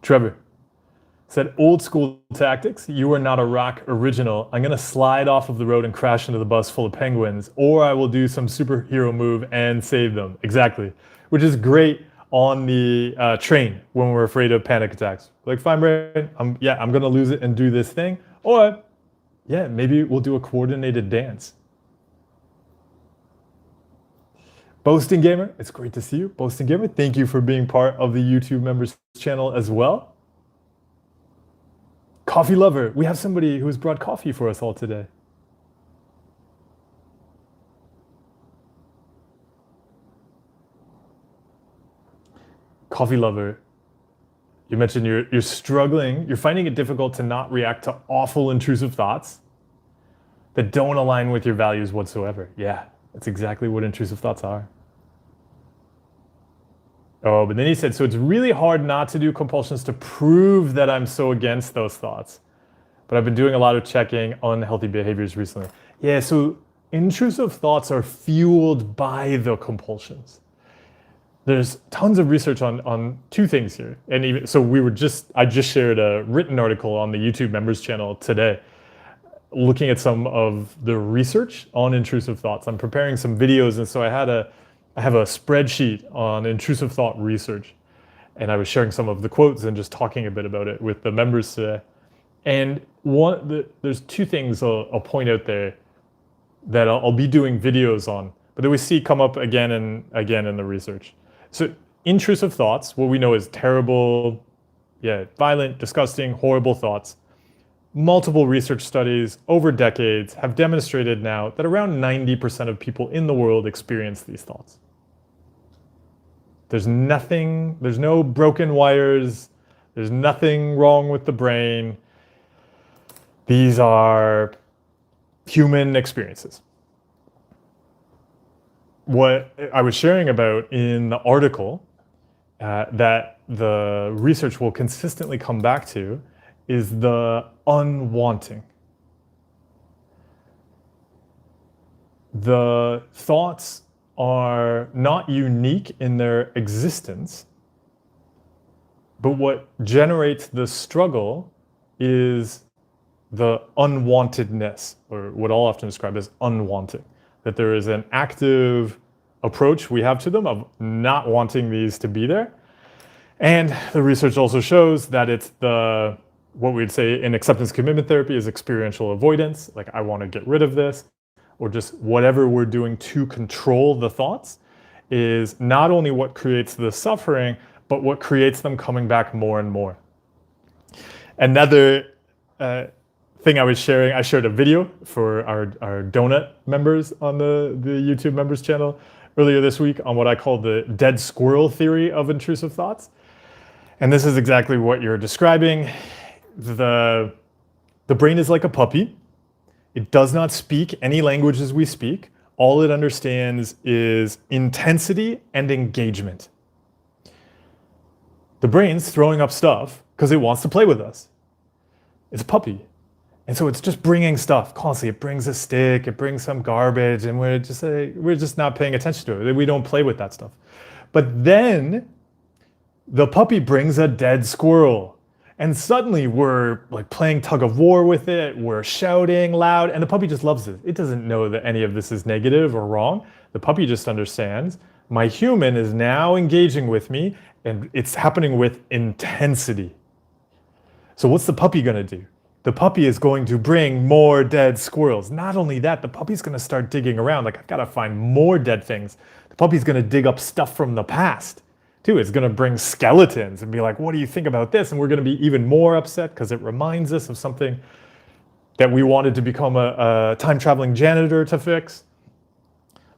A: Trevor said, old school tactics. You are not a rock original. I'm going to slide off of the road and crash into the bus full of penguins, or I will do some superhero move and save them. Exactly. Which is great on the train when we're afraid of panic attacks. Like, fine, brain, I'm going to lose it and do this thing. Or, yeah, maybe we'll do a coordinated dance. Boasting Gamer, it's great to see you. Boasting Gamer, thank you for being part of the YouTube members channel as well. Coffee Lover, we have somebody who's brought coffee for us all today. Coffee Lover, you mentioned you're struggling, you're finding it difficult to not react to awful intrusive thoughts that don't align with your values whatsoever. Yeah, that's exactly what intrusive thoughts are. Oh, but then he said, so it's really hard not to do compulsions to prove that I'm so against those thoughts. But I've been doing a lot of checking on healthy behaviors recently. Yeah, so intrusive thoughts are fueled by the compulsions. There's tons of research on two things here. And even so I just shared a written article on the YouTube members channel today looking at some of the research on intrusive thoughts. I'm preparing some videos, and so I have a spreadsheet on intrusive thought research, and I was sharing some of the quotes and just talking a bit about it with the members today. And there's two things I'll point out there that I'll be doing videos on, but that we see come up again and again in the research. So intrusive thoughts, what we know is terrible, violent, disgusting, horrible thoughts. Multiple research studies over decades have demonstrated now that around 90% of people in the world experience these thoughts. There's no broken wires, there's nothing wrong with the brain. These are human experiences. What I was sharing about in the article that the research will consistently come back to is the unwanting. The thoughts are not unique in their existence, but what generates the struggle is the unwantedness, or what I'll often describe as unwanting. That there is an active approach we have to them of not wanting these to be there. And the research also shows that it's what we'd say in acceptance commitment therapy is experiential avoidance. Like, I want to get rid of this, or just whatever we're doing to control the thoughts is not only what creates the suffering, but what creates them coming back more and more. Another thing I was sharing, I shared a video for our donut members on the YouTube members channel earlier this week on what I call the dead squirrel theory of intrusive thoughts. And this is exactly what you're describing. The brain is like a puppy. It does not speak any languages we speak. All it understands is intensity and engagement. The brain's throwing up stuff because it wants to play with us. It's a puppy. And so it's just bringing stuff constantly. It brings a stick, it brings some garbage, and we're just not paying attention to it. We don't play with that stuff. But then the puppy brings a dead squirrel. And suddenly we're like playing tug of war with it, we're shouting loud, and the puppy just loves it. It doesn't know that any of this is negative or wrong. The puppy just understands my human is now engaging with me, and it's happening with intensity. So what's the puppy gonna do? The puppy is going to bring more dead squirrels. Not only that, the puppy's gonna start digging around, like, I've gotta find more dead things. The puppy's gonna dig up stuff from the past. Too. It's going to bring skeletons and be like, what do you think about this? And we're going to be even more upset because it reminds us of something that we wanted to become a time-traveling janitor to fix.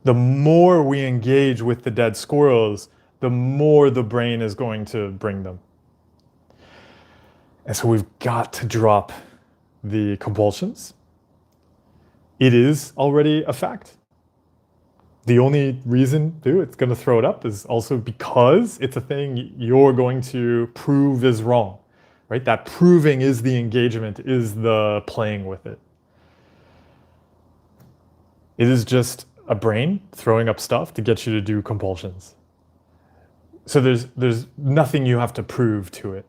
A: The more we engage with the dead squirrels, the more the brain is going to bring them. And so we've got to drop the compulsions. It is already a fact. The only reason it's going to throw it up is also because it's a thing you're going to prove is wrong, right? That proving is the engagement, is the playing with it. It is just a brain throwing up stuff to get you to do compulsions. So there's nothing you have to prove to it.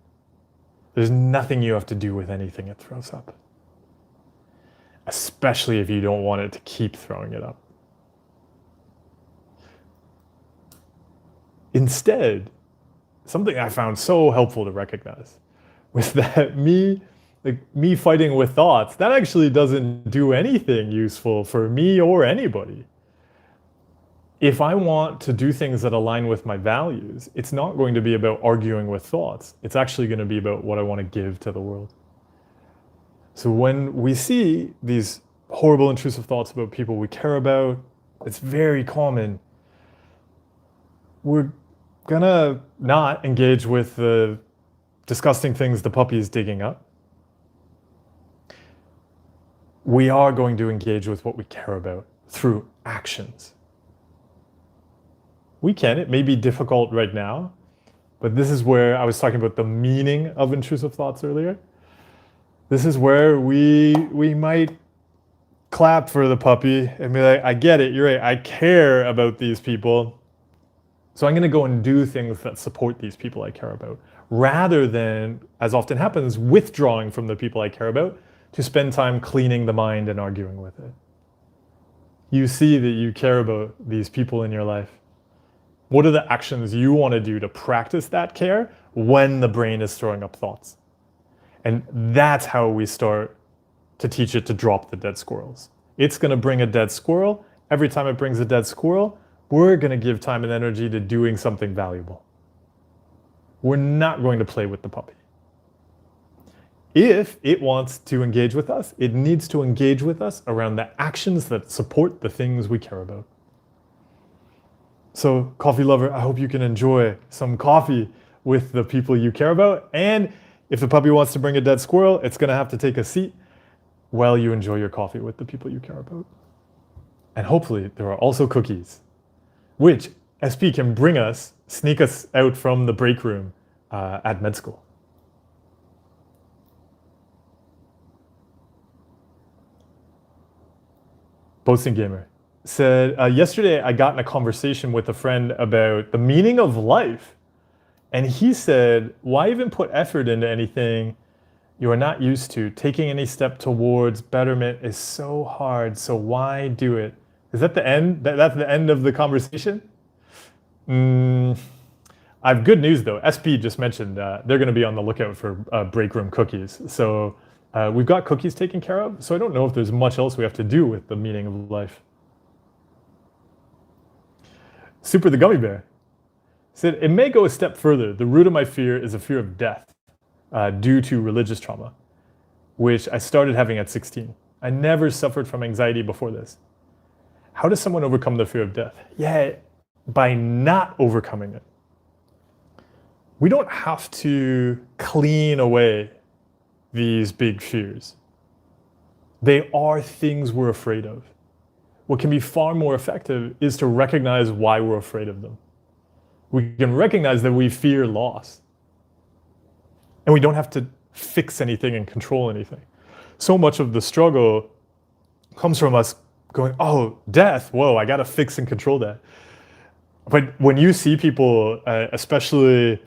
A: There's nothing you have to do with anything it throws up. Especially if you don't want it to keep throwing it up. Instead, something I found so helpful to recognize was that me fighting with thoughts, that actually doesn't do anything useful for me or anybody. If I want to do things that align with my values, it's not going to be about arguing with thoughts. It's actually going to be about what I want to give to the world. So when we see these horrible intrusive thoughts about people we care about, it's very common. We're gonna not engage with the disgusting things the puppy is digging up. We are going to engage with what we care about through actions. It may be difficult right now, but this is where I was talking about the meaning of intrusive thoughts earlier. This is where we might clap for the puppy and be like, I get it, you're right, I care about these people. So I'm going to go and do things that support these people I care about, rather than, as often happens, withdrawing from the people I care about to spend time cleaning the mind and arguing with it. You see that you care about these people in your life. What are the actions you want to do to practice that care when the brain is throwing up thoughts? And that's how we start to teach it to drop the dead squirrels. It's going to bring a dead squirrel. Every time it brings a dead squirrel, we're going to give time and energy to doing something valuable. We're not going to play with the puppy. If it wants to engage with us, it needs to engage with us around the actions that support the things we care about. So, coffee lover, I hope you can enjoy some coffee with the people you care about. And if the puppy wants to bring a dead squirrel, it's going to have to take a seat while you enjoy your coffee with the people you care about. And hopefully there are also cookies, which SP can sneak us out from the break room at med school. Boasting Gamer said, yesterday I got in a conversation with a friend about the meaning of life. And he said, why even put effort into anything you are not used to? Taking any step towards betterment is so hard, so why do it? Is that the end? That's the end of the conversation? I have good news though. SP just mentioned they're going to be on the lookout for break room cookies. So we've got cookies taken care of. So I don't know if there's much else we have to do with the meaning of life. Super the Gummy Bear said, it may go a step further. The root of my fear is a fear of death due to religious trauma, which I started having at 16. I never suffered from anxiety before this. How does someone overcome the fear of death? Yeah, by not overcoming it. We don't have to clean away these big fears. They are things we're afraid of. What can be far more effective is to recognize why we're afraid of them. We can recognize that we fear loss. And we don't have to fix anything and control anything. So much of the struggle comes from us going, oh, death, whoa, I gotta fix and control that. But when you see people, especially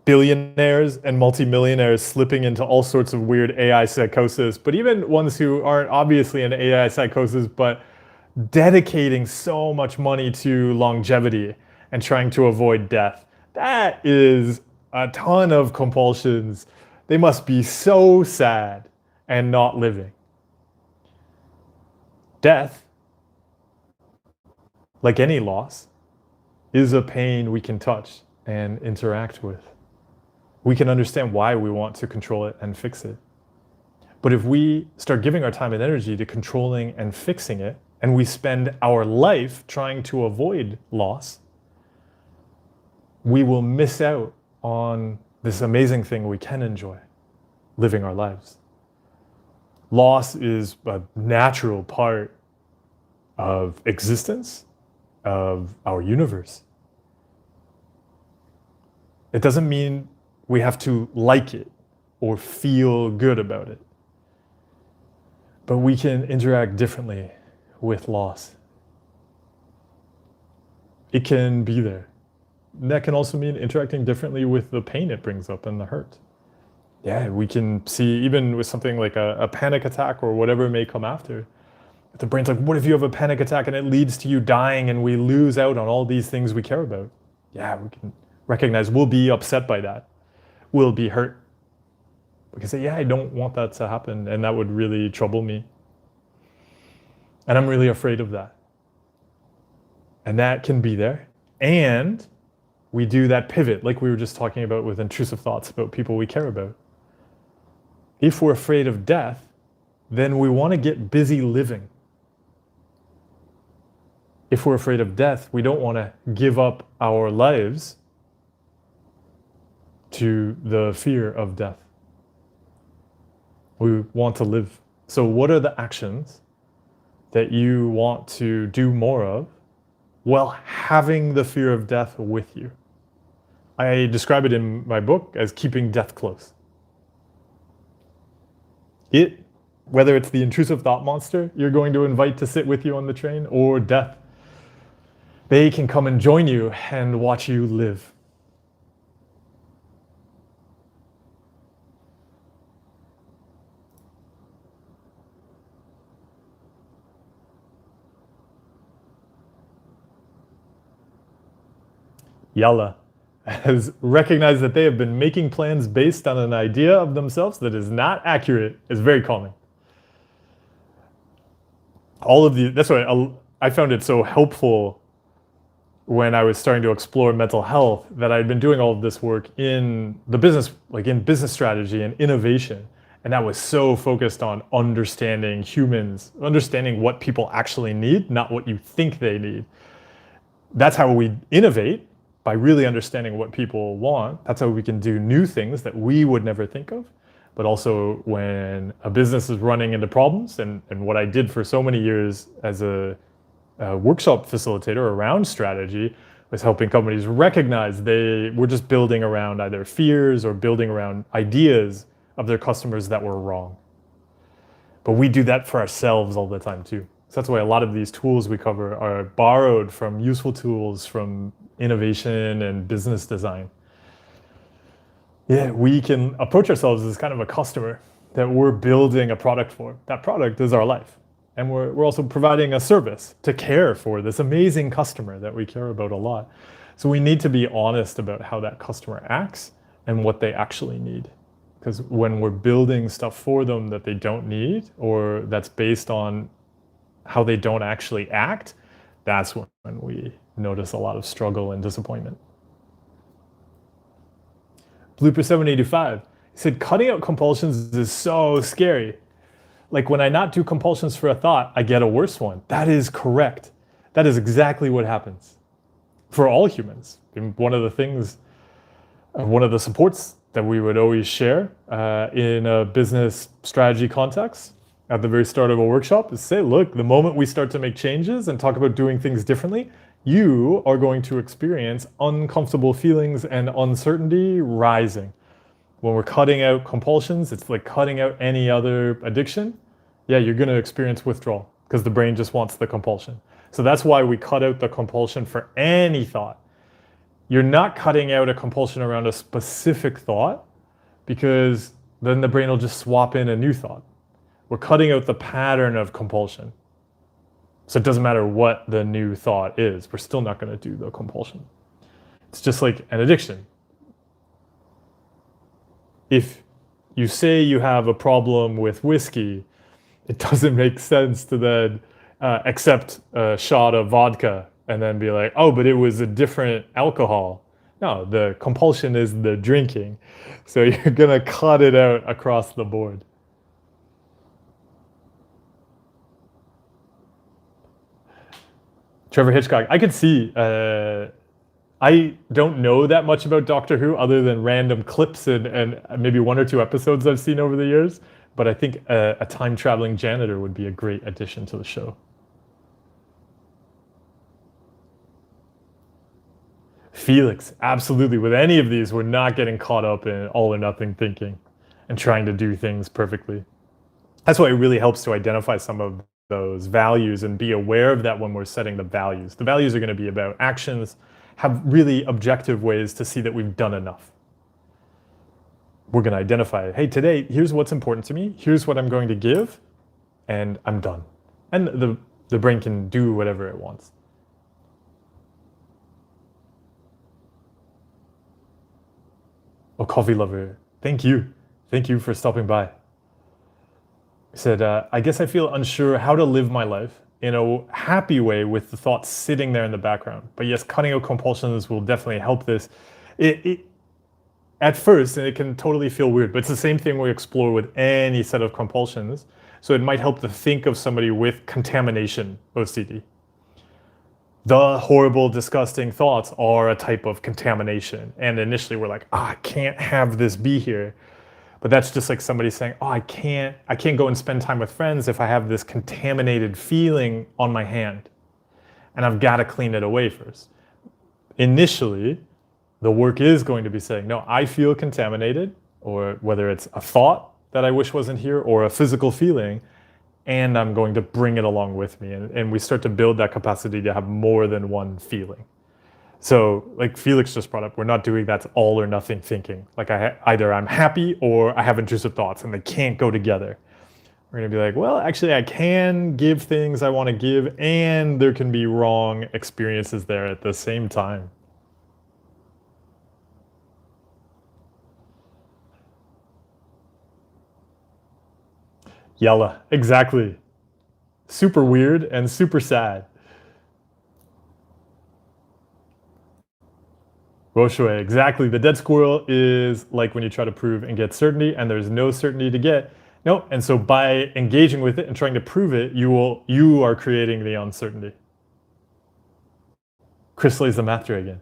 A: billionaires and multimillionaires slipping into all sorts of weird AI psychosis, but even ones who aren't obviously in AI psychosis, but dedicating so much money to longevity and trying to avoid death, that is a ton of compulsions. They must be so sad and not living. Death, like any loss, is a pain we can touch and interact with. We can understand why we want to control it and fix it. But if we start giving our time and energy to controlling and fixing it, and we spend our life trying to avoid loss, we will miss out on this amazing thing we can enjoy, living our lives. Loss is a natural part of existence, of our universe. It doesn't mean we have to like it or feel good about it. But we can interact differently with loss. It can be there. That can also mean interacting differently with the pain it brings up and the hurt. Yeah, we can see even with something like a panic attack or whatever may come after. The brain's like, what if you have a panic attack and it leads to you dying and we lose out on all these things we care about? Yeah, we can recognize we'll be upset by that. We'll be hurt. We can say, yeah, I don't want that to happen, and that would really trouble me. And I'm really afraid of that. And that can be there. And we do that pivot, like we were just talking about with intrusive thoughts about people we care about. If we're afraid of death, then we want to get busy living. If we're afraid of death, we don't want to give up our lives to the fear of death. We want to live. So what are the actions that you want to do more of while having the fear of death with you? I describe it in my book as keeping death close. Whether it's the intrusive thought monster you're going to invite to sit with you on the train or death, they can come and join you and watch you live. Yalla has recognized that they have been making plans based on an idea of themselves that is not accurate is very calming. That's why I found it so helpful when I was starting to explore mental health, that I'd been doing all of this work in the business, like in business strategy and innovation. And that was so focused on understanding humans, understanding what people actually need, not what you think they need. That's how we innovate, by really understanding what people want. That's how we can do new things that we would never think of. But also when a business is running into problems, and what I did for so many years as a workshop facilitator around strategy was helping companies recognize they were just building around either fears or building around ideas of their customers that were wrong. But we do that for ourselves all the time too. So that's why a lot of these tools we cover are borrowed from useful tools from innovation and business design. Yeah, we can approach ourselves as kind of a customer that we're building a product for. That product is our life. And we're also providing a service to care for this amazing customer that we care about a lot. So we need to be honest about how that customer acts and what they actually need. Because when we're building stuff for them that they don't need, or that's based on how they don't actually act, that's when we notice a lot of struggle and disappointment. Blooper 785 said, cutting out compulsions is so scary. Like when I not do compulsions for a thought, I get a worse one. That is correct. That is exactly what happens for all humans. And one of the supports that we would always share in a business strategy context at the very start of a workshop is say, look, the moment we start to make changes and talk about doing things differently, you are going to experience uncomfortable feelings and uncertainty rising. When we're cutting out compulsions, it's like cutting out any other addiction. Yeah, you're going to experience withdrawal because the brain just wants the compulsion. So that's why we cut out the compulsion for any thought. You're not cutting out a compulsion around a specific thought because then the brain will just swap in a new thought. We're cutting out the pattern of compulsion. So it doesn't matter what the new thought is, we're still not going to do the compulsion. It's just like an addiction. If you say you have a problem with whiskey, it doesn't make sense to then accept a shot of vodka and then be like, oh, but it was a different alcohol. No, the compulsion is the drinking. So you're going to cut it out across the board. Trevor Hitchcock, I could see I don't know that much about Doctor Who other than random clips and maybe one or two episodes I've seen over the years. But I think a time traveling janitor would be a great addition to the show. Felix, absolutely. With any of these, we're not getting caught up in all or nothing thinking and trying to do things perfectly. That's why it really helps to identify some of those values and be aware of that when we're setting the values. The values are going to be about actions, have really objective ways to see that we've done enough. We're going to identify, hey, today, here's what's important to me, here's what I'm going to give, and I'm done. And the brain can do whatever it wants. Oh, coffee lover, thank you. Thank you for stopping by. He said, I guess I feel unsure how to live my life in a happy way with the thoughts sitting there in the background. But yes, cutting out compulsions will definitely help this. At first, and it can totally feel weird, but it's the same thing we explore with any set of compulsions. So it might help to think of somebody with contamination OCD. The horrible, disgusting thoughts are a type of contamination. And initially we're like, I can't have this be here. But that's just like somebody saying, oh, I can't go and spend time with friends if I have this contaminated feeling on my hand. And I've got to clean it away first. Initially, the work is going to be saying, no, I feel contaminated, or whether it's a thought that I wish wasn't here or a physical feeling, and I'm going to bring it along with me. And we start to build that capacity to have more than one feeling. So like Felix just brought up, we're not doing that all or nothing thinking. Like either I'm happy or I have intrusive thoughts and they can't go together. We're gonna be like, well, actually I can give things I wanna give and there can be wrong experiences there at the same time. Yella, exactly. Super weird and super sad. Roshue, exactly. The dead squirrel is like when you try to prove and get certainty and there's no certainty to get. No, and so by engaging with it and trying to prove it, you are creating the uncertainty. Chris lays the math again.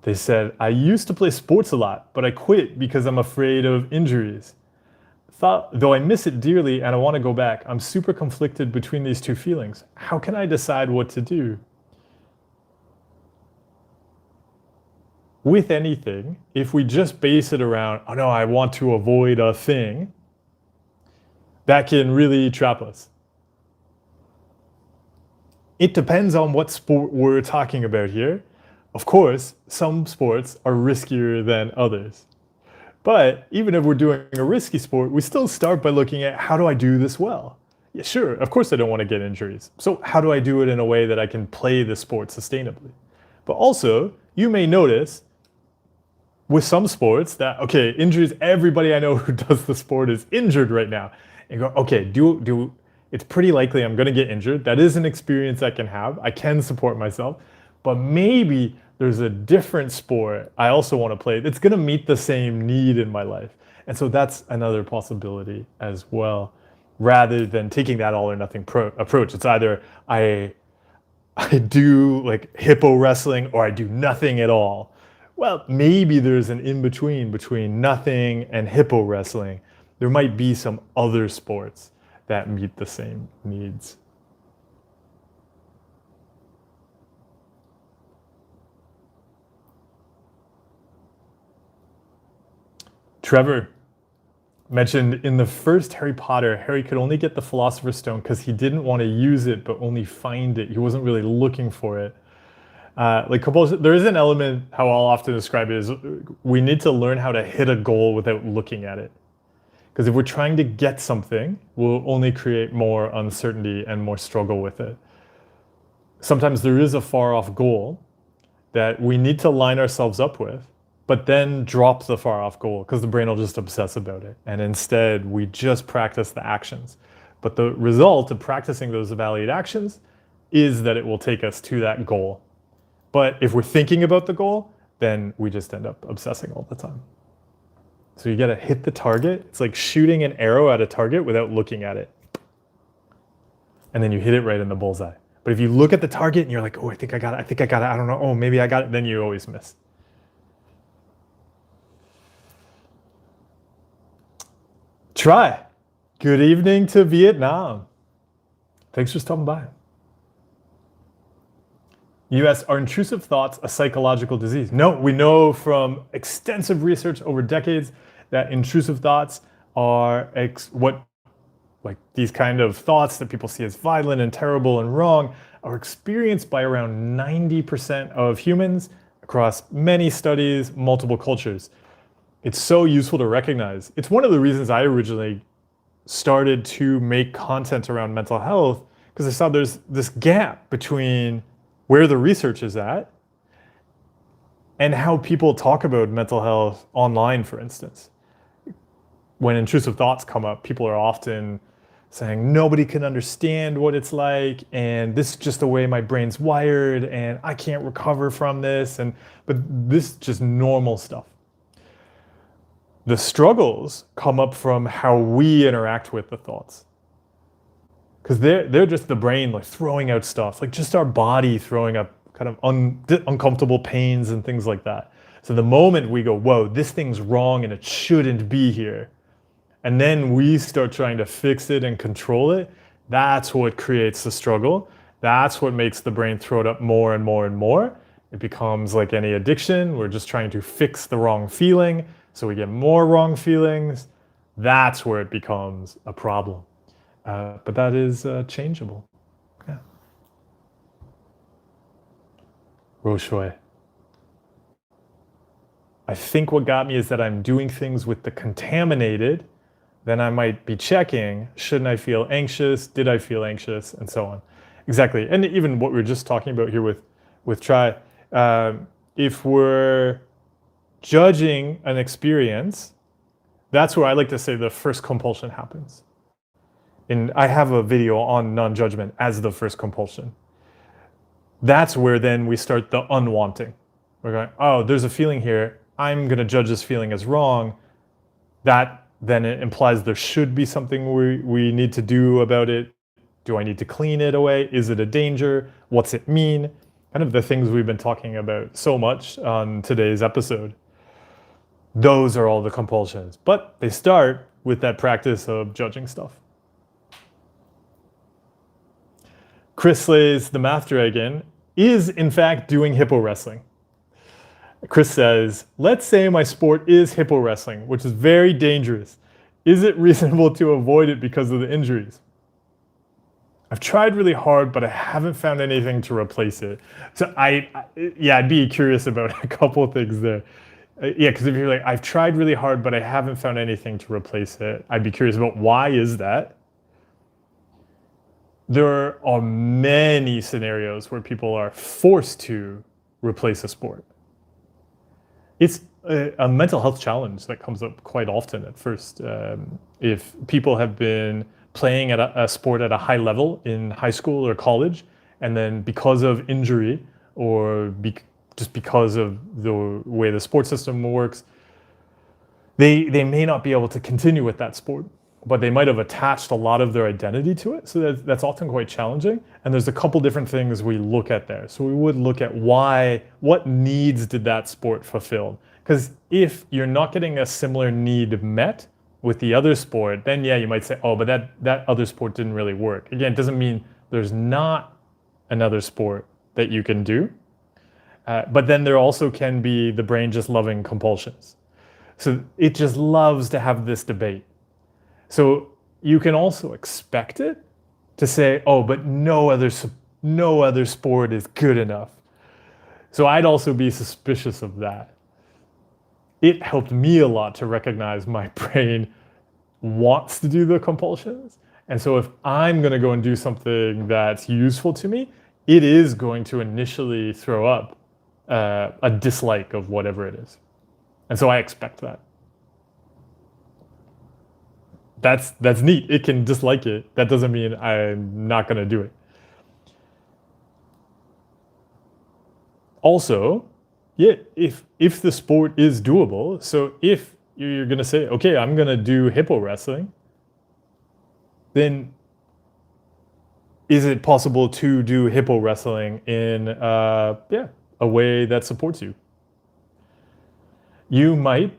A: They said, I used to play sports a lot, but I quit because I'm afraid of injuries. Though I miss it dearly and I want to go back, I'm super conflicted between these two feelings. How can I decide what to do? With anything, if we just base it around, oh no, I want to avoid a thing, that can really trap us. It depends on what sport we're talking about here. Of course, some sports are riskier than others. But even if we're doing a risky sport, we still start by looking at how do I do this well? Yeah, sure, of course I don't want to get injuries. So how do I do it in a way that I can play the sport sustainably? But also, you may notice with some sports that, okay, injuries, everybody I know who does the sport is injured right now. And go, okay, it's pretty likely I'm gonna get injured. That is an experience I can have. I can support myself, but maybe there's a different sport I also wanna play that's gonna meet the same need in my life. And so that's another possibility as well, rather than taking that all or nothing approach. It's either I do like hippo wrestling or I do nothing at all. Well, maybe there's an between nothing and hippo wrestling. There might be some other sports that meet the same needs. Trevor mentioned in the first Harry Potter, Harry could only get the Philosopher's Stone because he didn't want to use it, but only find it. He wasn't really looking for it. Like compulsion, there is an element, how I'll often describe it is we need to learn how to hit a goal without looking at it. Because if we're trying to get something, we'll only create more uncertainty and more struggle with it. Sometimes there is a far off goal that we need to line ourselves up with, but then drop the far off goal because the brain will just obsess about it. And instead, we just practice the actions. But the result of practicing those valued actions is that it will take us to that goal. But if we're thinking about the goal, then we just end up obsessing all the time. So you gotta hit the target. It's like shooting an arrow at a target without looking at it. And then you hit it right in the bullseye. But if you look at the target and you're like, oh, I think I got it, I don't know, oh, maybe I got it, then you always miss. Try. Good evening to Vietnam. Thanks for stopping by. US, are intrusive thoughts a psychological disease? No, we know from extensive research over decades that intrusive thoughts are like these kind of thoughts that people see as violent and terrible and wrong are experienced by around 90% of humans across many studies, multiple cultures. It's so useful to recognize. It's one of the reasons I originally started to make content around mental health, because I saw there's this gap between where the research is at and how people talk about mental health online, for instance. When intrusive thoughts come up, people are often saying nobody can understand what it's like, and this is just the way my brain's wired, and I can't recover from this. But this is just normal stuff. The struggles come up from how we interact with the thoughts. Because they're just the brain like throwing out stuff, like just our body throwing up kind of uncomfortable pains and things like that. So the moment we go, whoa, this thing's wrong and it shouldn't be here, and then we start trying to fix it and control it, that's what creates the struggle. That's what makes the brain throw it up more and more and more. It becomes like any addiction. We're just trying to fix the wrong feeling, so we get more wrong feelings. That's where it becomes a problem. But that is changeable. Yeah. Roshui. I think what got me is that I'm doing things with the contaminated. Then I might be checking, shouldn't I feel anxious? Did I feel anxious? And so on. Exactly. And even what we were just talking about here with try, if we're judging an experience, that's where I like to say the first compulsion happens. And I have a video on non-judgment as the first compulsion. That's where then we start the unwanting. We're going, oh, there's a feeling here. I'm going to judge this feeling as wrong. That then it implies there should be something we need to do about it. Do I need to clean it away? Is it a danger? What's it mean? Kind of the things we've been talking about so much on today's episode. Those are all the compulsions, but they start with that practice of judging stuff. Chris Slays, the Math Dragon, is in fact doing hippo wrestling. Chris says, let's say my sport is hippo wrestling, which is very dangerous. Is it reasonable to avoid it because of the injuries? I've tried really hard, but I haven't found anything to replace it. So I'd be curious about a couple of things there. Because if you're like, I've tried really hard, but I haven't found anything to replace it, I'd be curious about why is that? There are many scenarios where people are forced to replace a sport. It's a mental health challenge that comes up quite often at first. If people have been playing at a sport at a high level in high school or college, and then because of injury or just because of the way the sports system works, they may not be able to continue with that sport, but they might have attached a lot of their identity to it. So that's often quite challenging. And there's a couple different things we look at there. So we would look at what needs did that sport fulfill? Because if you're not getting a similar need met with the other sport, then yeah, you might say, oh, but that other sport didn't really work. Again, it doesn't mean there's not another sport that you can do. But then there also can be the brain just loving compulsions. So it just loves to have this debate. So you can also expect it to say, oh, but no other sport is good enough. So I'd also be suspicious of that. It helped me a lot to recognize my brain wants to do the compulsions. And so if I'm going to go and do something that's useful to me, it is going to initially throw up a dislike of whatever it is. And so I expect that. That's neat. It can dislike it. That doesn't mean I'm not going to do it. Also, yeah, if the sport is doable, so if you're going to say, okay, I'm going to do hippo wrestling, then is it possible to do hippo wrestling in a way that supports you? You might,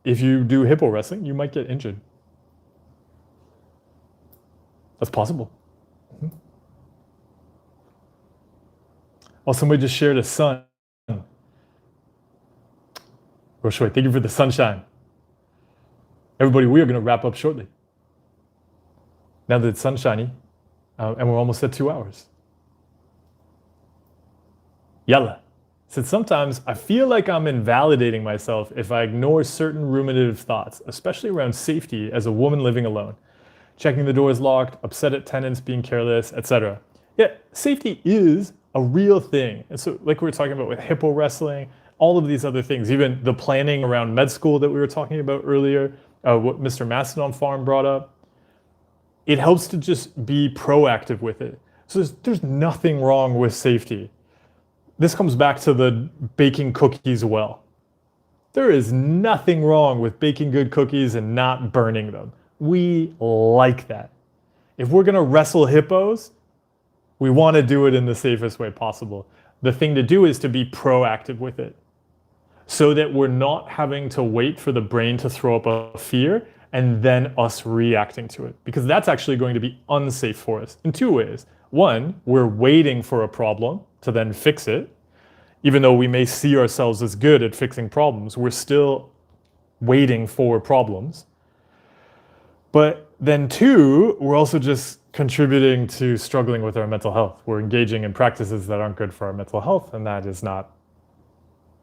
A: if you do hippo wrestling, you might get injured. That's possible. Oh, somebody just shared a sun. Roshua, thank you for the sunshine. Everybody, we are going to wrap up shortly. Now that it's sunshiny, and we're almost at 2 hours. Yalla said, sometimes I feel like I'm invalidating myself if I ignore certain ruminative thoughts, especially around safety as a woman living alone. Checking the doors locked, upset at tenants being careless, etc. Yeah, safety is a real thing. And so like we were talking about with hippo wrestling, all of these other things, even the planning around med school that we were talking about earlier, what Mr. Mastodon Farm brought up, it helps to just be proactive with it. So there's nothing wrong with safety. This comes back to the baking cookies well. There is nothing wrong with baking good cookies and not burning them. We like that. If we're gonna wrestle hippos, we wanna do it in the safest way possible. The thing to do is to be proactive with it so that we're not having to wait for the brain to throw up a fear and then us reacting to it, because that's actually going to be unsafe for us in two ways. One, we're waiting for a problem to then fix it. Even though we may see ourselves as good at fixing problems, we're still waiting for problems. But then two, we're also just contributing to struggling with our mental health. We're engaging in practices that aren't good for our mental health, and that is not,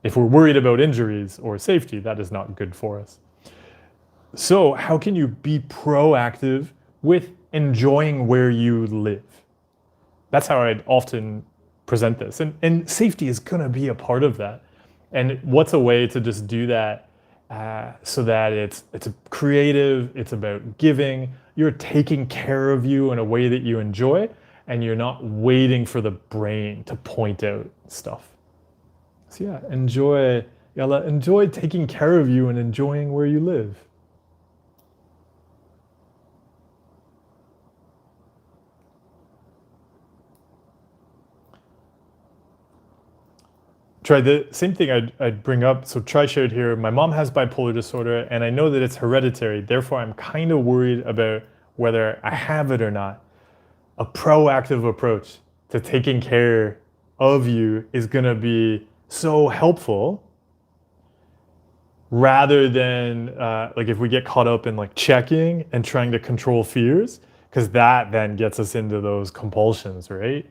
A: if we're worried about injuries or safety, that is not good for us. So how can you be proactive with enjoying where you live? That's how I'd often present this. And safety is gonna be a part of that. And what's a way to just do that so that it's creative, it's about giving, you're taking care of you in a way that you enjoy, and you're not waiting for the brain to point out stuff. So yeah, enjoy taking care of you and enjoying where you live. Try the same thing I'd bring up. So Try shared here, my mom has bipolar disorder and I know that it's hereditary. Therefore, I'm kind of worried about whether I have it or not. A proactive approach to taking care of you is going to be so helpful rather than like if we get caught up in like checking and trying to control fears, because that then gets us into those compulsions, right?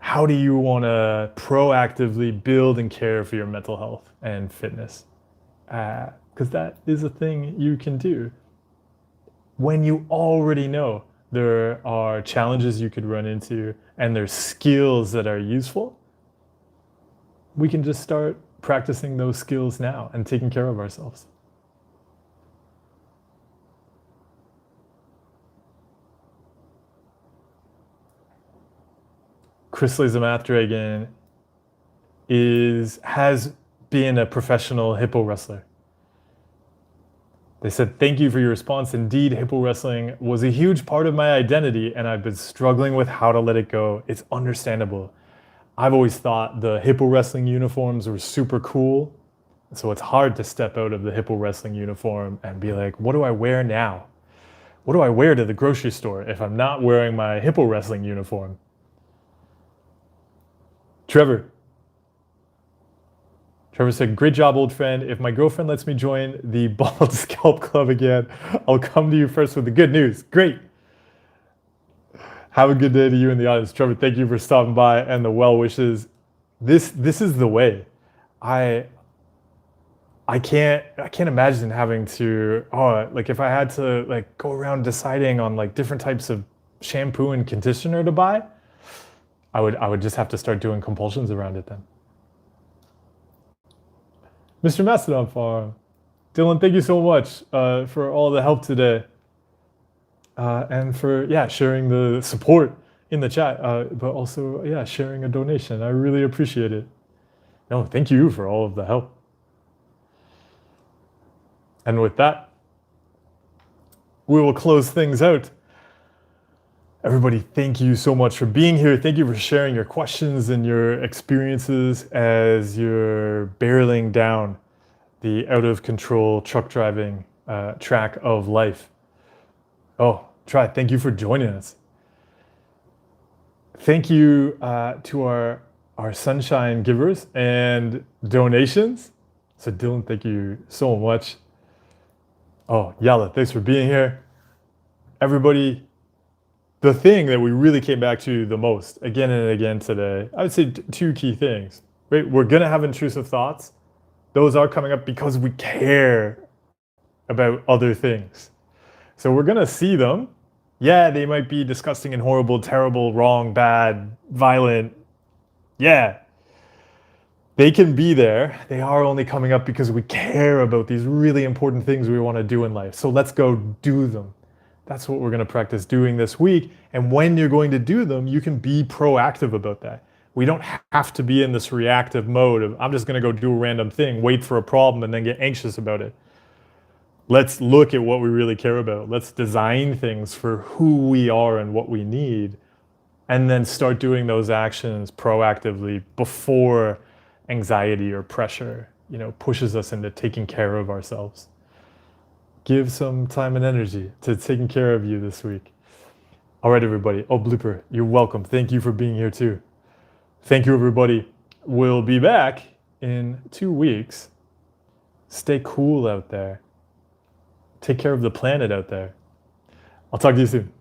A: How do you want to proactively build and care for your mental health and fitness? Because that is a thing you can do when you already know there are challenges you could run into and there's skills that are useful. We can just start practicing those skills now and taking care of ourselves. Chrisley the Math Dragon has been a professional hippo wrestler. They said, thank you for your response. Indeed, hippo wrestling was a huge part of my identity and I've been struggling with how to let it go. It's understandable. I've always thought the hippo wrestling uniforms were super cool. So it's hard to step out of the hippo wrestling uniform and be like, what do I wear now? What do I wear to the grocery store if I'm not wearing my hippo wrestling uniform? Trevor said, great job, old friend. If my girlfriend lets me join the Bald Scalp Club again, I'll come to you first with the good news. Great. Have a good day to you in the audience. Trevor, thank you for stopping by and the well wishes. This is the way. I can't imagine having to, like if I had to like go around deciding on like different types of shampoo and conditioner to buy, I would just have to start doing compulsions around it then. Mr. Mastodon Farm. Dylan, thank you so much for all the help today. And for, sharing the support in the chat, but also, sharing a donation. I really appreciate it. No, thank you for all of the help. And with that, we will close things out. Everybody, thank you so much for being here. Thank you for sharing your questions and your experiences as you're barreling down the out of control truck driving track of life. Oh, Try, thank you for joining us. Thank you to our sunshine givers and donations. So Dylan, thank you so much. Oh, Yala, thanks for being here. Everybody, the thing that we really came back to the most again and again today, I would say two key things, right? We're going to have intrusive thoughts. Those are coming up because we care about other things. So we're going to see them. Yeah, they might be disgusting and horrible, terrible, wrong, bad, violent. Yeah, they can be there. They are only coming up because we care about these really important things we want to do in life. So let's go do them. That's what we're going to practice doing this week. And when you're going to do them, you can be proactive about that. We don't have to be in this reactive mode of, I'm just going to go do a random thing, wait for a problem, and then get anxious about it. Let's look at what we really care about. Let's design things for who we are and what we need, and then start doing those actions proactively before anxiety or pressure, pushes us into taking care of ourselves. Give some time and energy to taking care of you this week. All right, everybody. Oh, Blooper, you're welcome. Thank you for being here too. Thank you, everybody. We'll be back in 2 weeks. Stay cool out there. Take care of the planet out there. I'll talk to you soon.